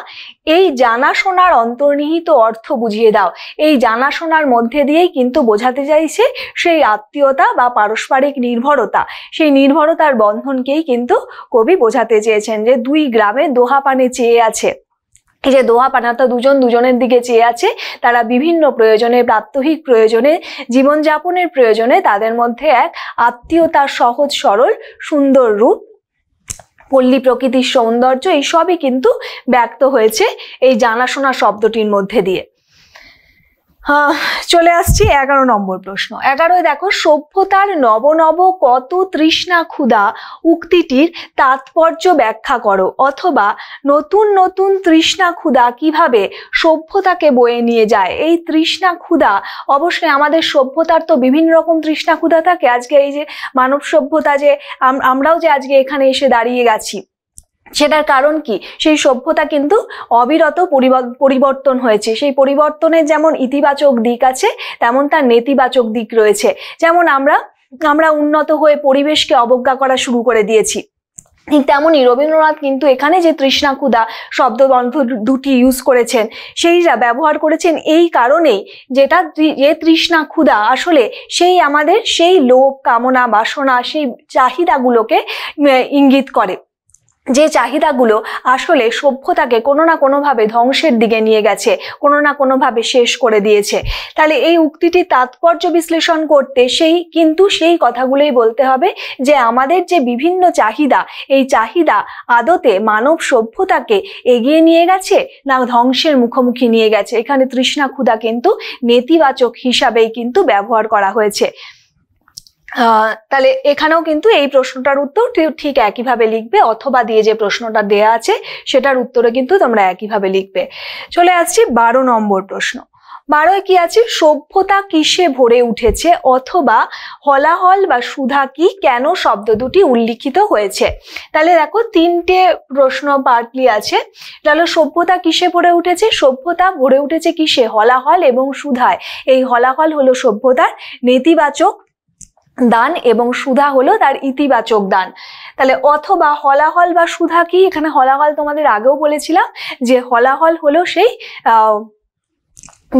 এই জানাশোনার অন্তর্নিহিত অর্থ বুঝিয়ে দাও। এই জানাশোনার মধ্যে দিয়েই কিন্তু বোঝাতে চাইছে সেই আত্মীয়তা বা পারস্পরিক নির্ভরতা, সেই নির্ভরতার বন্ধনকেই কিন্তু কবি বোঝাতে চেয়েছেন যে 2 গ্রামে দোহা পানে চেয়ে আছে। এই যে দোহা পানে অর্থাৎ দুজন দুজনের দিকে চেয়ে আছে, তারা বিভিন্ন প্রয়োজনে, প্রাত্যহিক প্রয়োজনে, জীবনযাপনের প্রয়োজনে তাদের মধ্যে এক আত্মীয়তার সহজ সরল সুন্দর রূপ, পল্লী প্রকৃতির সৌন্দর্য, এই সবই কিন্তু ব্যক্ত হয়েছে এই জানাশোনা শব্দটির মধ্যে দিয়ে। চলে আসছি 11 নম্বর প্রশ্ন। 11-এ দেখো, সভ্যতার নব নব কত তৃষ্ণা ক্ষুধা উক্তিটির তাৎপর্য ব্যাখ্যা করো, অথবা নতুন নতুন তৃষ্ণা ক্ষুধা কিভাবে সভ্যতাকে বয়ে নিয়ে যায়। এই তৃষ্ণা ক্ষুধা, অবশ্যই আমাদের সভ্যতার তো বিভিন্ন রকম তৃষ্ণা ক্ষুধা থাকে। আজকে এই যে মানব সভ্যতা, যে আমরাও যে আজকে এখানে এসে দাঁড়িয়ে গেছি, সেটার কারণ কি? সেই সভ্যতা কিন্তু অবিরত পরিবর্তন হয়েছে। সেই পরিবর্তনের যেমন ইতিবাচক দিক আছে, তেমন তার নেতিবাচক দিক রয়েছে। যেমন আমরা উন্নত হয়ে পরিবেশকে অবজ্ঞা করা শুরু করে দিয়েছি, ঠিক তেমনই রবীন্দ্রনাথ কিন্তু এখানে যে তৃষ্ণা ক্ষুধা শব্দবন্ধ দুটি ইউজ করেছেন, সেইটা ব্যবহার করেছেন এই কারণেই, যে তৃষ্ণা ক্ষুধা আসলে সেই আমাদের সেই লোভ, কামনা, বাসনা, সেই চাহিদাগুলোকে ইঙ্গিত করে, যে চাহিদাগুলো আসলে সভ্যতাকে কোনো না কোনোভাবে ধ্বংসের দিকে নিয়ে গেছে, কোনো না কোনোভাবে শেষ করে দিয়েছে। তাহলে এই উক্তিটির তাৎপর্য বিশ্লেষণ করতে সেই কথাগুলোই বলতে হবে যে আমাদের যে বিভিন্ন চাহিদা, এই চাহিদা আদতে মানব সভ্যতাকে এগিয়ে নিয়ে গেছে না ধ্বংসের মুখোমুখি নিয়ে গেছে। এখানে তৃষ্ণা ক্ষুধা কিন্তু নেতিবাচক হিসাবেই কিন্তু ব্যবহার করা হয়েছে। তাহলে এখানেও কিন্তু এই প্রশ্নটার উত্তর ঠিক একইভাবে লিখবে, অথবা দিয়ে যে প্রশ্নটা দেয়া আছে সেটার উত্তরে কিন্তু তোমরা একইভাবে লিখবে। চলে আসছি 12 নম্বর প্রশ্ন। 12 কি আছে? সভ্যতা কিসে ভরে উঠেছে, অথবা হলাহল বা সুধা কি, কেন শব্দ দুটি উল্লিখিত হয়েছে। তাহলে দেখো 3টে প্রশ্ন পার্টলি আছে। তাহলে সভ্যতা কিসে ভরে উঠেছে? সভ্যতা ভরে উঠেছে কিসে? হলাহল এবং সুধায়। এই হলাহল হলো সভ্যতার নেতিবাচক দান এবং সুধা হলো তার ইতিবাচক দান। তাহলে অথবা হলাহল বা সুধা কি? এখানে হলাহল তোমাদের আগেও বলেছিলাম যে হলাহল হলো সেই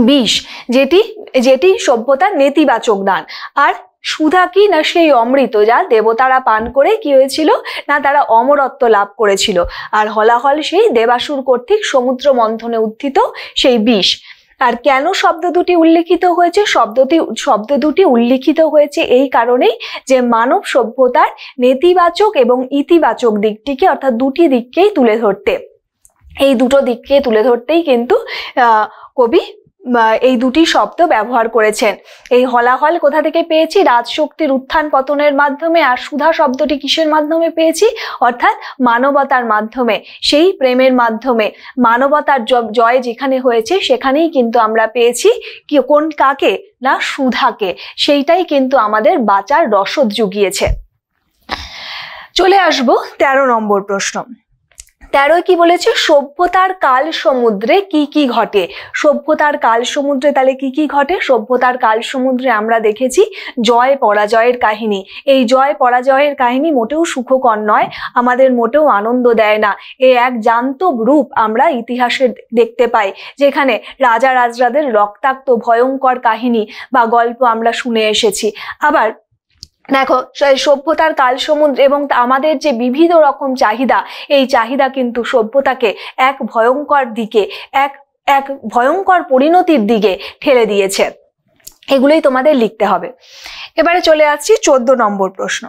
বিষ, যেটি সভ্যতার নেতিবাচক দান। আর সুধা কি? না সেই অমৃত যা দেবতারা পান করে কি হয়েছিল না তারা অমরত্ব লাভ করেছিল। আর হলাহল সেই দেবাসুর কর্তৃক সমুদ্র মন্থনে উত্থিত সেই বিষ। আর কেন শব্দ দুটি উল্লিখিত হয়েছে? শব্দ দুটি উল্লিখিত হয়েছে এই কারণেই যে মানব সভ্যতার নেতিবাচক এবং ইতিবাচক দিকটিকে, অর্থাৎ দুটি দিককেই তুলে ধরতে, এই দুটো দিককে তুলে ধরতেই কিন্তু কবি এই দুটি শব্দ ব্যবহার করেছেন। এই হলাহল কোথা থেকে পেয়েছি? রাজশক্তির উত্থান পতনের মাধ্যমে। আর সুধা শব্দটি কিসের মাধ্যমে পেয়েছি? অর্থাৎ মানবতার মাধ্যমে, সেই প্রেমের মাধ্যমে। মানবতার জয় যেখানে হয়েছে সেখানেই কিন্তু আমরা পেয়েছি কাকে? না সুধাকে। সেইটাই কিন্তু আমাদের বাঁচার রসদ জুগিয়েছে। চলে আসবো 13 নম্বর প্রশ্ন। 13 কি বলেছে? সভ্যতার কাল সমুদ্রে কি কি ঘটে। সভ্যতার কাল সমুদ্রে তাহলে কি কি ঘটে? সভ্যতার কাল সমুদ্রে আমরা দেখেছি জয় পরাজয়ের কাহিনী। এই জয় পরাজয়ের কাহিনী মোটেও সুখকর নয়, আমাদের মোটেও আনন্দ দেয় না। এ এক জান্তব রূপ আমরা ইতিহাসে দেখতে পাই, যেখানে রাজা রাজরাদের রক্তাক্ত ভয়ঙ্কর কাহিনী বা গল্প আমরা শুনে এসেছি। আবার দেখো সভ্যতার কাল সমুদ্র এবং আমাদের যে বিবিধ রকম চাহিদা, এই চাহিদা কিন্তু সভ্যতাকে এক ভয়ঙ্কর দিকে, এক ভয়ঙ্কর পরিণতির দিকে ঠেলে দিয়েছে। এগুলোই তোমাদের লিখতে হবে। এবারে চলে আসছি 14 নম্বর প্রশ্ন।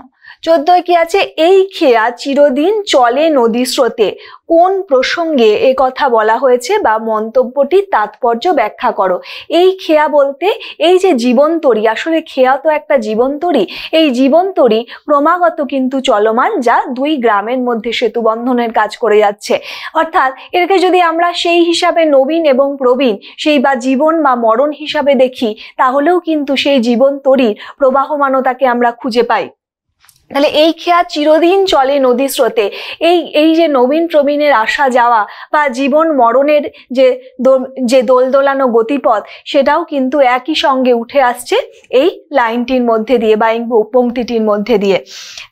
14 কি আছে? এই খেয়া চিরদিন চলে নদী স্রোতে, কোন প্রসঙ্গে এ কথা বলা হয়েছে বা মন্তব্যটির তাৎপর্য ব্যাখ্যা করো। এই খেয়া বলতে এই যে জীবনতরী, আসলে খেয়া তো একটা জীবনতরী। এই জীবনতরী ক্রমাগত কিন্তু চলমান, যা দুই গ্রামের মধ্যে সেতু বন্ধনের কাজ করে যাচ্ছে। অর্থাৎ এটাকে যদি আমরা সেই হিসাবে নবীন এবং প্রবীণ, সেই বা জীবন বা মরণ হিসাবে দেখি, তাহলেও কিন্তু সেই জীবনতরীর প্রবাহমানতাকে আমরা খুঁজে পাই। তাহলে এই খেয়া চিরদিন চলে নদী স্রোতে, এই যে নবীন প্রবীণের আসা যাওয়া বা জীবন মরণের যে দোলদোলানো গতিপথ, সেটাও কিন্তু একই সঙ্গে উঠে আসছে এই লাইনটির মধ্যে দিয়ে বা এই পংক্তিটির মধ্যে দিয়ে।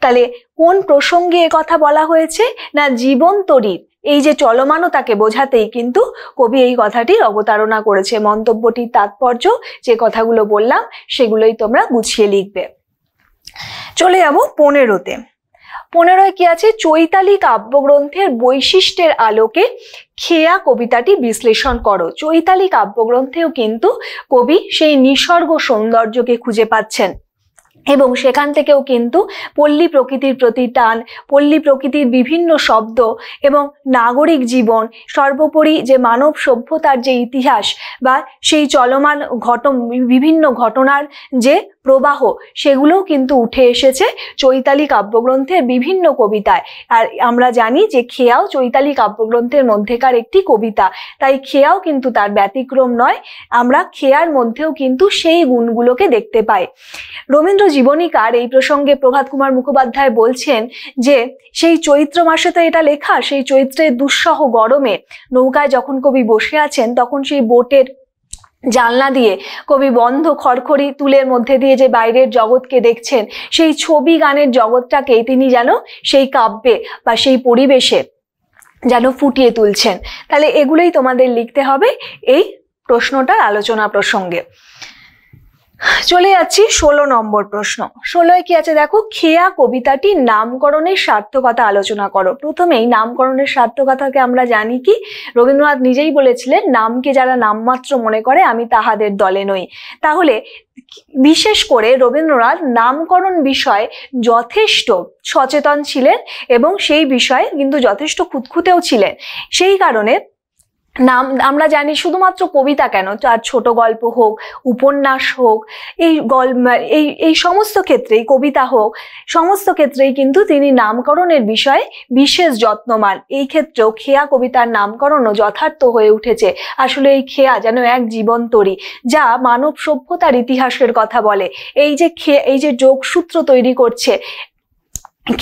তাহলে কোন প্রসঙ্গে এ কথা বলা হয়েছে? না জীবনতরীর এই যে চলমানতাকে বোঝাতেই কিন্তু কবি এই কথাটির অবতারণা করেছে। মন্তব্যটির তাৎপর্য যে কথাগুলো বললাম সেগুলোই তোমরা গুছিয়ে লিখবে। চলে যাব 15-তে। 15 কি আছে? চৈতালি কাব্যগ্রন্থের বৈশিষ্ট্যের আলোকে খেয়া কবিতাটি বিশ্লেষণ করো। চৈতালি কাব্যগ্রন্থেও কিন্তু কবি সেই নিসর্গ সৌন্দর্যকে খুঁজে পাচ্ছেন এবং সেখান থেকেও কিন্তু পল্লী প্রকৃতির প্রতি টান, পল্লী প্রকৃতির বিভিন্ন শব্দ এবং নাগরিক জীবন, সর্বোপরি যে মানব সভ্যতার যে ইতিহাস বা সেই চলমান বিভিন্ন ঘটনার যে প্রবাহ সেগুলোও কিন্তু উঠে এসেছে চৈতালি কাব্যগ্রন্থের বিভিন্ন কবিতায়। আর আমরা জানি যে খেয়াও চৈতালি কাব্যগ্রন্থের মধ্যেকার একটি কবিতা, তাই খেয়াও কিন্তু তার ব্যতিক্রম নয়। আমরা খেয়ার মধ্যেও কিন্তু সেই গুণগুলোকে দেখতে পাই। রবীন্দ্র জীবনীকার এই প্রসঙ্গে প্রভাত কুমার মুখোপাধ্যায় বলছেন যে সেই চৈত্র মাসে তো এটা লেখা, সেই চৈত্রের দুঃসহ গরমে নৌকায় যখন কবি বসে আছেন তখন সেই বোটের জানলা দিয়ে কবি বন্ধ খড়খড়ি তুলের মধ্যে দিয়ে যে বাইরের জগৎকে দেখছেন, সেই ছবি গানের জগৎটাকেই তিনি যেন সেই কাব্যে বা সেই পরিবেশে যেন ফুটিয়ে তুলছেন। তাহলে এগুলোই তোমাদের লিখতে হবে এই প্রশ্নটার আলোচনা প্রসঙ্গে। চলে যাচ্ছি 16 নম্বর প্রশ্ন। 16 কি আছে দেখো, খেয়া কবিতাটি নামকরণের সার্থকতা আলোচনা করো। প্রথমেই নামকরণের সার্থকতাকে আমরা জানি কি, রবীন্দ্রনাথ নিজেই বলেছিলেন, নামকে যারা নামমাত্র মনে করে আমি তাহাদের দলে নই। তাহলে বিশেষ করে রবীন্দ্রনাথ নামকরণ বিষয়ে যথেষ্ট সচেতন ছিলেন এবং সেই বিষয়ে কিন্তু যথেষ্ট খুঁতখুঁতেও ছিলেন। সেই কারণে নাম আমরা জানি শুধুমাত্র কবিতা কেন, আর ছোট গল্প হোক, উপন্যাস হোক, এই সমস্ত ক্ষেত্রেই, কবিতা হোক, সমস্ত ক্ষেত্রেই কিন্তু তিনি নামকরণের বিষয়ে বিশেষ যত্নবান। এই ক্ষেত্রেও খেয়া কবিতার নামকরণও যথার্থ হয়ে উঠেছে। আসলে এই খেয়া যেন এক জীবন্তরী, যা মানব সভ্যতার ইতিহাসের কথা বলে। এই যে যোগসূত্র তৈরি করছে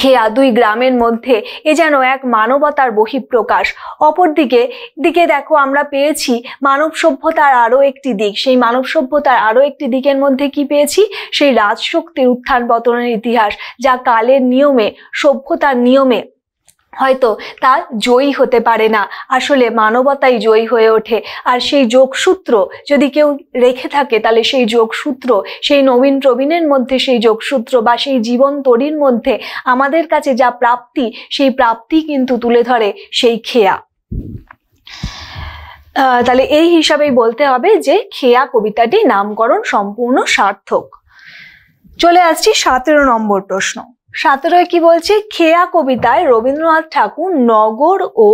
খেয়া দুই গ্রামের মধ্যে, এ যেন এক মানবতার বহিঃপ্রকাশ। অপরদিকে দেখো আমরা পেয়েছি মানব সভ্যতার আরো একটি দিক। সেই মানব সভ্যতার আরো একটি দিকের মধ্যে কি পেয়েছি, সেই রাজশক্তির উত্থান পতনের ইতিহাস, যা কালের নিয়মে, সভ্যতার নিয়মে হয়তো তা জয়ী হতে পারে না, আসলে মানবতাই জয়ী হয়ে ওঠে। আর সেই যোগসূত্র যদি কেউ রেখে থাকে, তাহলে সেই যোগসূত্র, সেই নবীন প্রবীণের মধ্যে সেই যোগসূত্র বা সেই জীবন তরীর মধ্যে আমাদের কাছে যা প্রাপ্তি, সেই প্রাপ্তি কিন্তু তুলে ধরে সেই খেয়া। তাহলে এই হিসাবেই বলতে হবে যে খেয়া কবিতাটি নামকরণ সম্পূর্ণ সার্থক। চলে আসছি 17 নম্বর প্রশ্ন। 17 কি বলছে, খেয়া কবিতায় রবীন্দ্রনাথ ঠাকুর নগর ও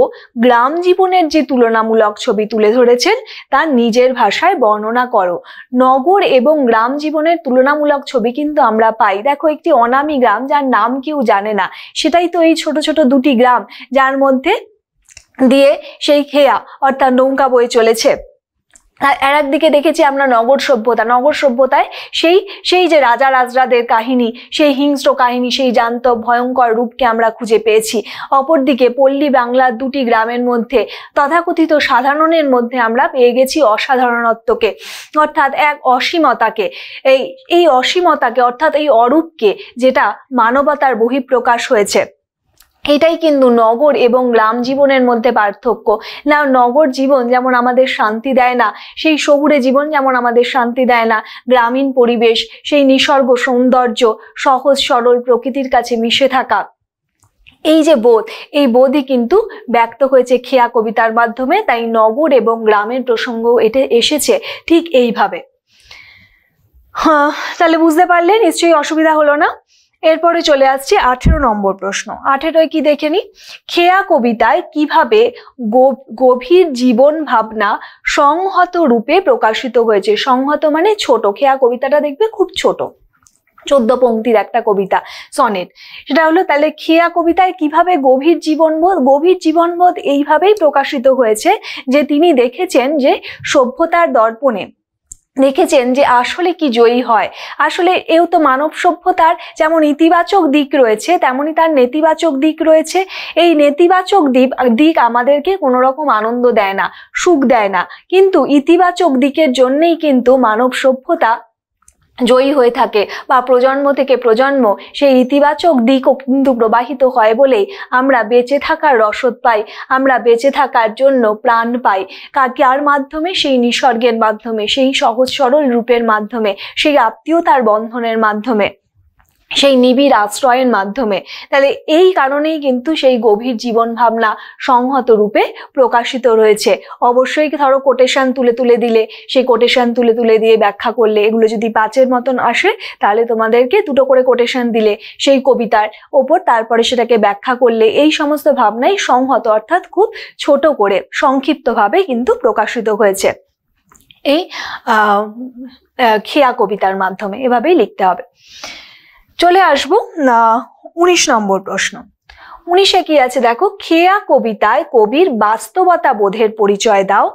গ্রাম জীবনের যে তুলনামূলক ছবি তুলে ধরেছেন তা নিজের ভাষায় বর্ণনা করো। নগর এবং গ্রাম জীবনের তুলনামূলক ছবি কিন্তু আমরা পাই। দেখো, একটি অনামী গ্রাম যার নাম কেউ জানে না, সেটাই তো এই ছোট ছোট দুটি গ্রাম যার মধ্যে দিয়ে সেই খেয়া অর্থাৎ নৌকা বয়ে চলেছে। আর একদিকে দেখেছি আমরা নগর সভ্যতায় সেই যে রাজা রাজরাদের কাহিনী, সেই হিংস্র কাহিনী, সেই জান্তব ভয়ঙ্কর রূপকে আমরা খুঁজে পেয়েছি। অপরদিকে পল্লী বাংলার দুটি গ্রামের মধ্যে তথাকথিত সাধারণের মধ্যে আমরা পেয়ে গেছি অসাধারণত্বকে, অর্থাৎ এক অসীমতাকে। এই অসীমতাকে অর্থাৎ এই অরূপকে, যেটা মানবতার বহিঃপ্রকাশ হয়েছে। এটাই কিন্তু নগর এবং গ্রাম জীবনের মধ্যে পার্থক্য। না, নগর জীবন যেমন আমাদের শান্তি দেয় না, সেই শহুরে জীবন যেমন আমাদের শান্তি দেয় না, গ্রামীণ পরিবেশ, সেই নিসর্গ সৌন্দর্য, সহজ সরল প্রকৃতির কাছে মিশে থাকা, এই যে বোধ, এই বোধই কিন্তু ব্যক্ত হয়েছে খেয়া কবিতার মাধ্যমে। তাই নগর এবং গ্রামের প্রসঙ্গ এটা এসেছে ঠিক এইভাবে। তাহলে বুঝতে পারলে, নিশ্চয়ই অসুবিধা হলো না। এরপরে চলে আসছে 18 নম্বর প্রশ্ন। 18 কি দেখে নি, খেয়া কবিতায় কিভাবে গভীর জীবন ভাবনা সংহত রূপে প্রকাশিত হয়েছে। সংহত মানে ছোট, খেয়া কবিতাটা দেখবে খুব ছোট, 14 পংক্তির একটা কবিতা, সনেট। সেটা হলো, তাহলে খেয়া কবিতায় কিভাবে গভীর জীবনবোধ এইভাবেই প্রকাশিত হয়েছে যে তিনি দেখেছেন যে সভ্যতার দর্পণে দেখেছেন যে আসলে কি জয়ী হয়। আসলে এও তো মানব সভ্যতার যেমন ইতিবাচক দিক রয়েছে, তেমনি তার নেতিবাচক দিক রয়েছে। এই নেতিবাচক দিক আমাদেরকে কোনো রকম আনন্দ দেয় না, সুখ দেয় না, কিন্তু ইতিবাচক দিকের জন্যই কিন্তু মানব সভ্যতা জয়ী হয়ে থাকে, বা প্রজন্ম থেকে প্রজন্ম সেই ইতিবাচক দিকও কিন্তু প্রবাহিত হয় বলেই আমরা বেঁচে থাকার রসদ পাই, আমরা বেঁচে থাকার জন্য প্রাণ পাই। কার মাধ্যমে? সেই নিসর্গের মাধ্যমে, সেই সহজ সরল রূপের মাধ্যমে, সেই আত্মীয়তার বন্ধনের মাধ্যমে, সেই নিবিড় আশ্রয়ের মাধ্যমে। তাহলে এই কারণেই কিন্তু সেই গভীর জীবন ভাবনা সংহত রূপে প্রকাশিত রয়েছে। অবশ্যই ধরো কোটেশন তুলে দিলে, সেই কোটেশন তুলে দিয়ে ব্যাখ্যা করলে, এগুলো যদি 5-এর মতন আসে, তাহলে তোমাদেরকে 2টো করে কোটেশন দিলে সেই কবিতার ওপর, তারপরে সেটাকে ব্যাখ্যা করলে, এই সমস্ত ভাবনাই সংহত অর্থাৎ খুব ছোট করে সংক্ষিপ্তভাবে কিন্তু প্রকাশিত হয়েছে। এই খেয়া কবিতার মাধ্যমে, এভাবেই লিখতে হবে। চলে আসবো 19 নম্বর প্রশ্ন। 19-এ কি আছে দেখো, খেয়া কবিতায় কবির বাস্তবতা বোধের পরিচয় দাও,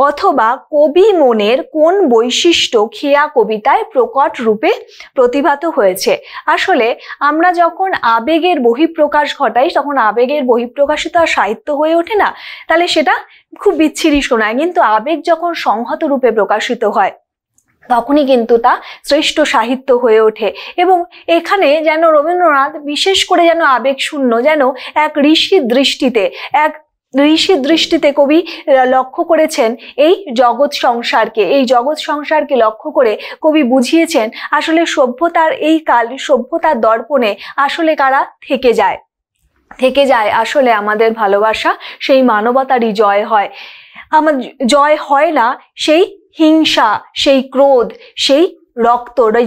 অথবা কবি মনের কোন বৈশিষ্ট্য খেয়া কবিতায় প্রকট রূপে প্রতিভাত হয়েছে। আসলে আমরা যখন আবেগের বহিঃপ্রকাশ ঘটাই তখন আবেগের বহিঃপ্রকাশে তো আর সাহিত্য হয়ে ওঠে না, তাহলে সেটা খুব বিচ্ছিরি শোনায়, কিন্তু আবেগ যখন সংহত রূপে প্রকাশিত হয় তখনই কিন্তু তা শ্রেষ্ঠ সাহিত্য হয়ে ওঠে। এবং এখানে যেন রবীন্দ্রনাথ বিশেষ করে যেন আবেগ শূন্য, যেন এক ঋষির দৃষ্টিতে কবি লক্ষ্য করেছেন এই জগৎ সংসারকে লক্ষ্য করে কবি বুঝিয়েছেন আসলে সভ্যতার এই কাল, সভ্যতার দর্পণে আসলে কারা থেকে যায় আসলে আমাদের ভালোবাসা, সেই মানবতারই জয় হয়। আমার জয় হয় না সেই হিংসা, সেই ক্রোধ, সেই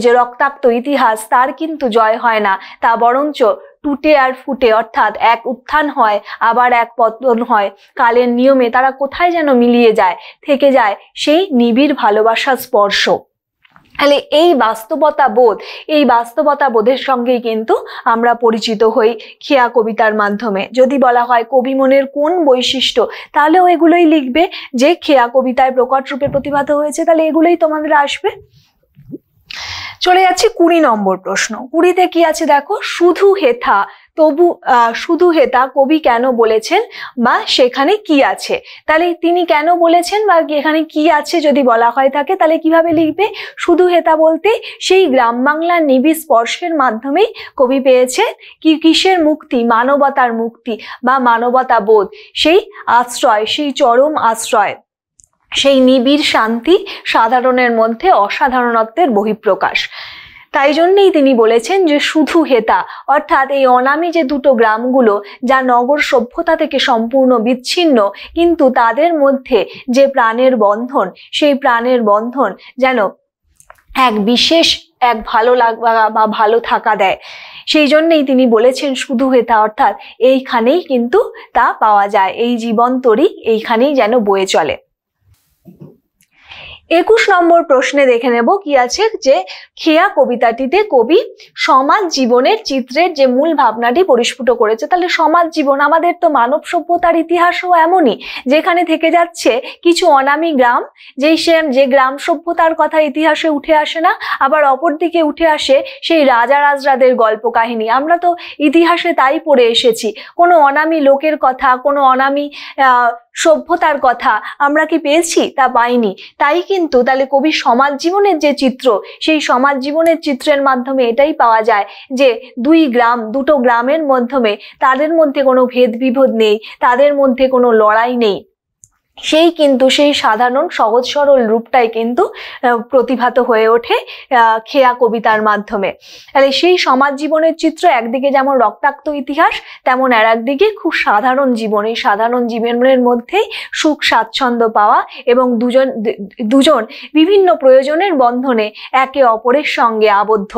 যে রক্তাক্ত ইতিহাস, তার কিন্তু জয় হয় না, তা বরঞ্চ টুটে আর ফুটে, অর্থাৎ এক উত্থান হয় আবার এক পতন হয়, কালের নিয়মে তারা কোথায় যেন মিলিয়ে যায়, থেকে যায় সেই নিবিড় ভালোবাসার স্পর্শ। তাহলে এই বাস্তবতা বোধের সঙ্গেই কিন্তু আমরা পরিচিত হই খেয়া কবিতার মাধ্যমে। যদি বলা হয় কবি মনের কোন বৈশিষ্ট্য, তাহলেও এগুলোই লিখবে যে খেয়া কবিতায় প্রকট রূপে প্রতিভাত হয়েছে, তাহলে এগুলোই তোমাদের আসবে। চলে যাচ্ছি 20 নম্বর প্রশ্ন। 20-তে কি আছে দেখো, শুধু হেথা কবি কেন বলেছেন বা সেখানে কি আছে। তাহলে তিনি কেন বলেছেন বা এখানে কি আছে যদি বলা হয় থাকে, তাহলে কিভাবে লিখবে, শুধু হেথা বলতে সেই গ্রাম বাংলার নিবিড় স্পর্শের মাধ্যমেই কবি পেয়েছে কিসের মুক্তি, মানবতার মুক্তি বা মানবতা বোধ, সেই আশ্রয়, সেই চরম আশ্রয়, সেই নিবিড় শান্তি, সাধারণের মধ্যে অসাধারণত্বের বহিঃপ্রকাশ। তাই জন্যই তিনি বলেছেন যে শুধু হেতা, অর্থাৎ এই অনামী যে দুটো গ্রামগুলো যা নগর সভ্যতা থেকে সম্পূর্ণ বিচ্ছিন্ন, কিন্তু তাদের মধ্যে যে প্রাণের বন্ধন, সেই প্রাণের বন্ধন যেন এক বিশেষ এক ভালো লাগা বা ভালো থাকা দেয়। সেই জন্যই তিনি বলেছেন শুধু হেতা, অর্থাৎ এইখানেই কিন্তু তা পাওয়া যায়, এই জীবন তরী এইখানেই যেন বয়ে চলে। 21 নম্বর প্রশ্নে দেখে নেব কি আছে, যে খেয়া কবিতাটিতে কবি সমাজ জীবনের চিত্রের যে মূল ভাবনাটি পরিস্ফুট করেছে। তাহলে সমাজ জীবন, আমাদের তো মানব সভ্যতার ইতিহাসও এমনই, যেখানে থেকে যাচ্ছে কিছু অনামী গ্রাম, যে গ্রাম সভ্যতার কথা ইতিহাসে উঠে আসে না, আবার অপরদিকে উঠে আসে সেই রাজা রাজরাদের গল্প কাহিনী। আমরা তো ইতিহাসে তাই পড়ে এসেছি, কোনো অনামী লোকের কথা, কোনো অনামী সভ্যতার কথা আমরা কি পেয়েছি? তা পাইনি। তাই কিন্তু তাহলে কবি সমাজ জীবনের যে চিত্র, সেই সমাজ জীবনের চিত্রের মাধ্যমে এটাই পাওয়া যায় যে দুটো গ্রামের মাধ্যমে তাদের মধ্যে কোনো ভেদ বিভেদ নেই, তাদের মধ্যে কোনো লড়াই নেই, সেই সাধারণ সহজ সরল রূপটাই কিন্তু প্রতিভাত হয়ে ওঠে খেয়া কবিতার মাধ্যমে। তাহলে সেই সমাজ জীবনের চিত্র একদিকে যেমন রক্তাক্ত ইতিহাস, তেমন আর একদিকে খুব সাধারণ জীবন, এই সাধারণ জীবনের মধ্যেই সুখ স্বাচ্ছন্দ্য পাওয়া এবং দুজন বিভিন্ন প্রয়োজনের বন্ধনে একে অপরের সঙ্গে আবদ্ধ।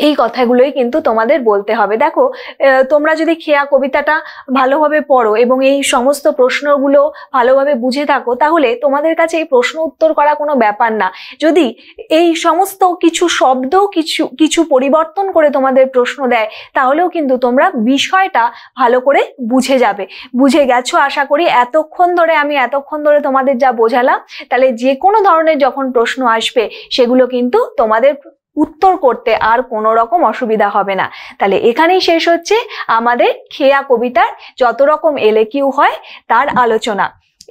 এই কথাগুলোই কিন্তু তোমাদের বলতে হবে। দেখো, তোমরা যদি খেয়া কবিতাটা ভালোভাবে পড়ো এবং এই সমস্ত প্রশ্নগুলো ভালোভাবে বুঝে থাকো, তাহলে তোমাদের কাছে এই প্রশ্ন উত্তর করা কোনো ব্যাপার না। যদি এই সমস্ত কিছু শব্দ কিছু পরিবর্তন করে তোমাদের প্রশ্ন দেয়, তাহলেও কিন্তু তোমরা বিষয়টা ভালো করে বুঝে গেছো আশা করি। আমি এতক্ষণ ধরে তোমাদের যা বোঝালাম, তাহলে যে কোনো ধরনের যখন প্রশ্ন আসবে সেগুলো কিন্তু তোমাদের উত্তর করতে আর কোনো রকম অসুবিধা হবে না। তাহলে এখানেই শেষ হচ্ছে আমাদের খেয়া কবিতার যত রকম এলএকিউ হয় তার আলোচনা।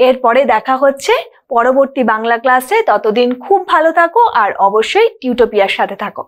এরপরে দেখা হচ্ছে পরবর্তী বাংলা ক্লাসে। ততদিন খুব ভালো থাকো আর অবশ্যই টিউটোপিয়ার সাথে থাকো।